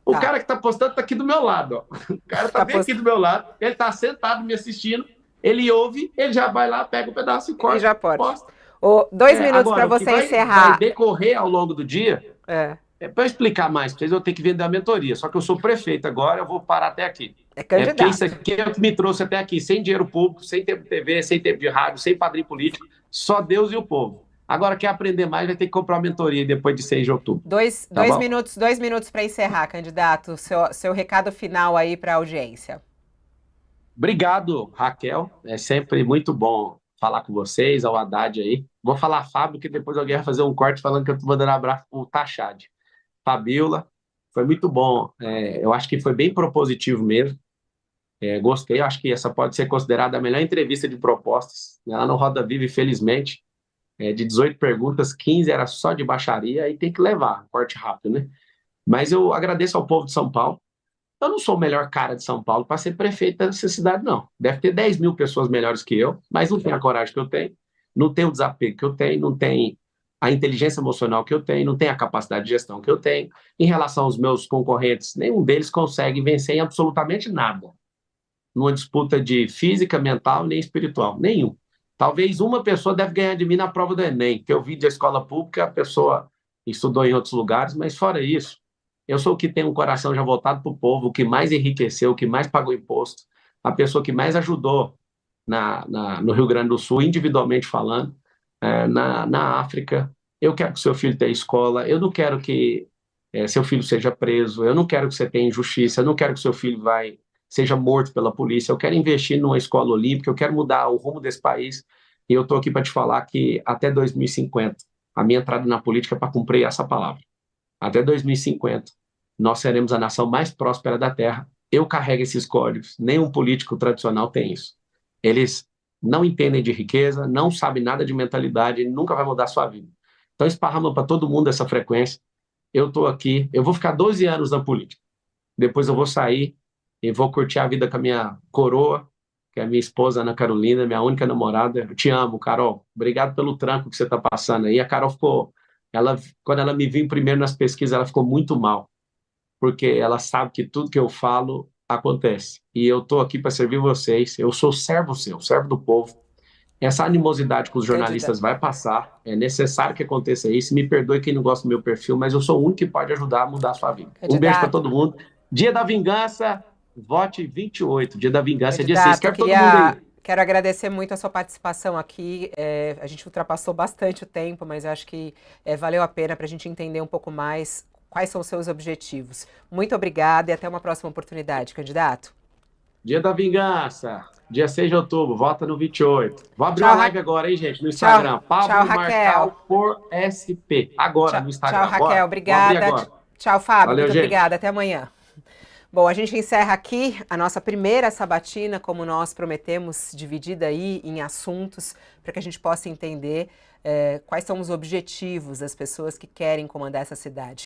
O cara que está postando está aqui do meu lado. Ó. O cara está bem aqui do meu lado, ele está sentado me assistindo, ele ouve, ele já vai lá, pega um pedaço e corta. E já posta. 2 minutos para você encerrar. Vai decorrer ao longo do dia. Para eu explicar mais para vocês, eu tenho que vender a mentoria. Só que eu sou prefeito agora, eu vou parar até aqui. Candidato. Porque isso aqui é o que me trouxe até aqui, sem dinheiro público, sem tempo de TV, sem tempo de rádio, sem padrinho político, só Deus e o povo. Agora, quer aprender mais, vai ter que comprar uma mentoria depois de 6 de outubro. 2 minutos para encerrar, candidato. Seu recado final aí para a audiência. Obrigado, Raquel. É sempre muito bom falar com vocês, ao Haddad aí. Vou falar Fábio, que depois alguém vai fazer um corte falando que eu estou mandando abraço pro Tachad. Fabíola, foi muito bom. Eu acho que foi bem propositivo mesmo. Gostei, acho que essa pode ser considerada a melhor entrevista de propostas. Lá no Roda Viva, infelizmente, de 18 perguntas, 15 era só de baixaria, aí tem que levar, corte rápido, né? Mas eu agradeço ao povo de São Paulo. Eu não sou o melhor cara de São Paulo para ser prefeito dessa cidade, não. Deve ter 10 mil pessoas melhores que eu, mas não tem a coragem que eu tenho, não tem o desapego que eu tenho, não tem a inteligência emocional que eu tenho, não tem a capacidade de gestão que eu tenho. Em relação aos meus concorrentes, nenhum deles consegue vencer em absolutamente nada. Numa disputa de física, mental, nem espiritual. Nenhum. Talvez uma pessoa deve ganhar de mim na prova do Enem, que eu vim da escola pública, a pessoa estudou em outros lugares, mas fora isso, eu sou o que tem um coração já voltado para o povo, o que mais enriqueceu, o que mais pagou imposto, a pessoa que mais ajudou no Rio Grande do Sul, individualmente falando, na África. Eu quero que seu filho tenha escola, eu não quero que seu filho seja preso, eu não quero que você tenha injustiça, eu não quero que seu filho seja morto pela polícia, eu quero investir numa escola olímpica, eu quero mudar o rumo desse país, e eu estou aqui para te falar que até 2050, a minha entrada na política é para cumprir essa palavra. Até 2050, nós seremos a nação mais próspera da Terra. Eu carrego esses códigos, nenhum político tradicional tem isso. Eles não entendem de riqueza, não sabem nada de mentalidade, nunca vai mudar a sua vida. Então esparrama para todo mundo essa frequência. Eu estou aqui, eu vou ficar 12 anos na política. Depois eu vou sair e vou curtir a vida com a minha coroa, que é a minha esposa Ana Carolina, minha única namorada. Eu te amo, Carol. Obrigado pelo tranco que você está passando aí. A Carol ficou... quando ela me viu primeiro nas pesquisas, ela ficou muito mal, porque ela sabe que tudo que eu falo acontece. E eu estou aqui para servir vocês. Eu sou servo seu, servo do povo. Essa animosidade com os jornalistas vai passar. É necessário que aconteça isso. Me perdoe quem não gosta do meu perfil, mas eu sou o único que pode ajudar a mudar a sua vida. Um beijo para todo mundo. Dia da Vingança, vote 28. Dia da Vingança é dia 6. Quero todo mundo aí. Quero agradecer muito a sua participação aqui. A gente ultrapassou bastante o tempo, mas eu acho que valeu a pena para a gente entender um pouco mais quais são os seus objetivos. Muito obrigada e até uma próxima oportunidade, candidato. Dia da Vingança, dia 6 de outubro, vota no 28. Vou abrir uma live agora, hein, gente, no Instagram. Pablo Marcal por SP. Agora no Instagram. Tchau, Raquel. Obrigada. Tchau, Fábio. Valeu, muito gente. Obrigada. Até amanhã. Bom, a gente encerra aqui a nossa primeira sabatina, como nós prometemos, dividida aí em assuntos, para que a gente possa entender quais são os objetivos das pessoas que querem comandar essa cidade.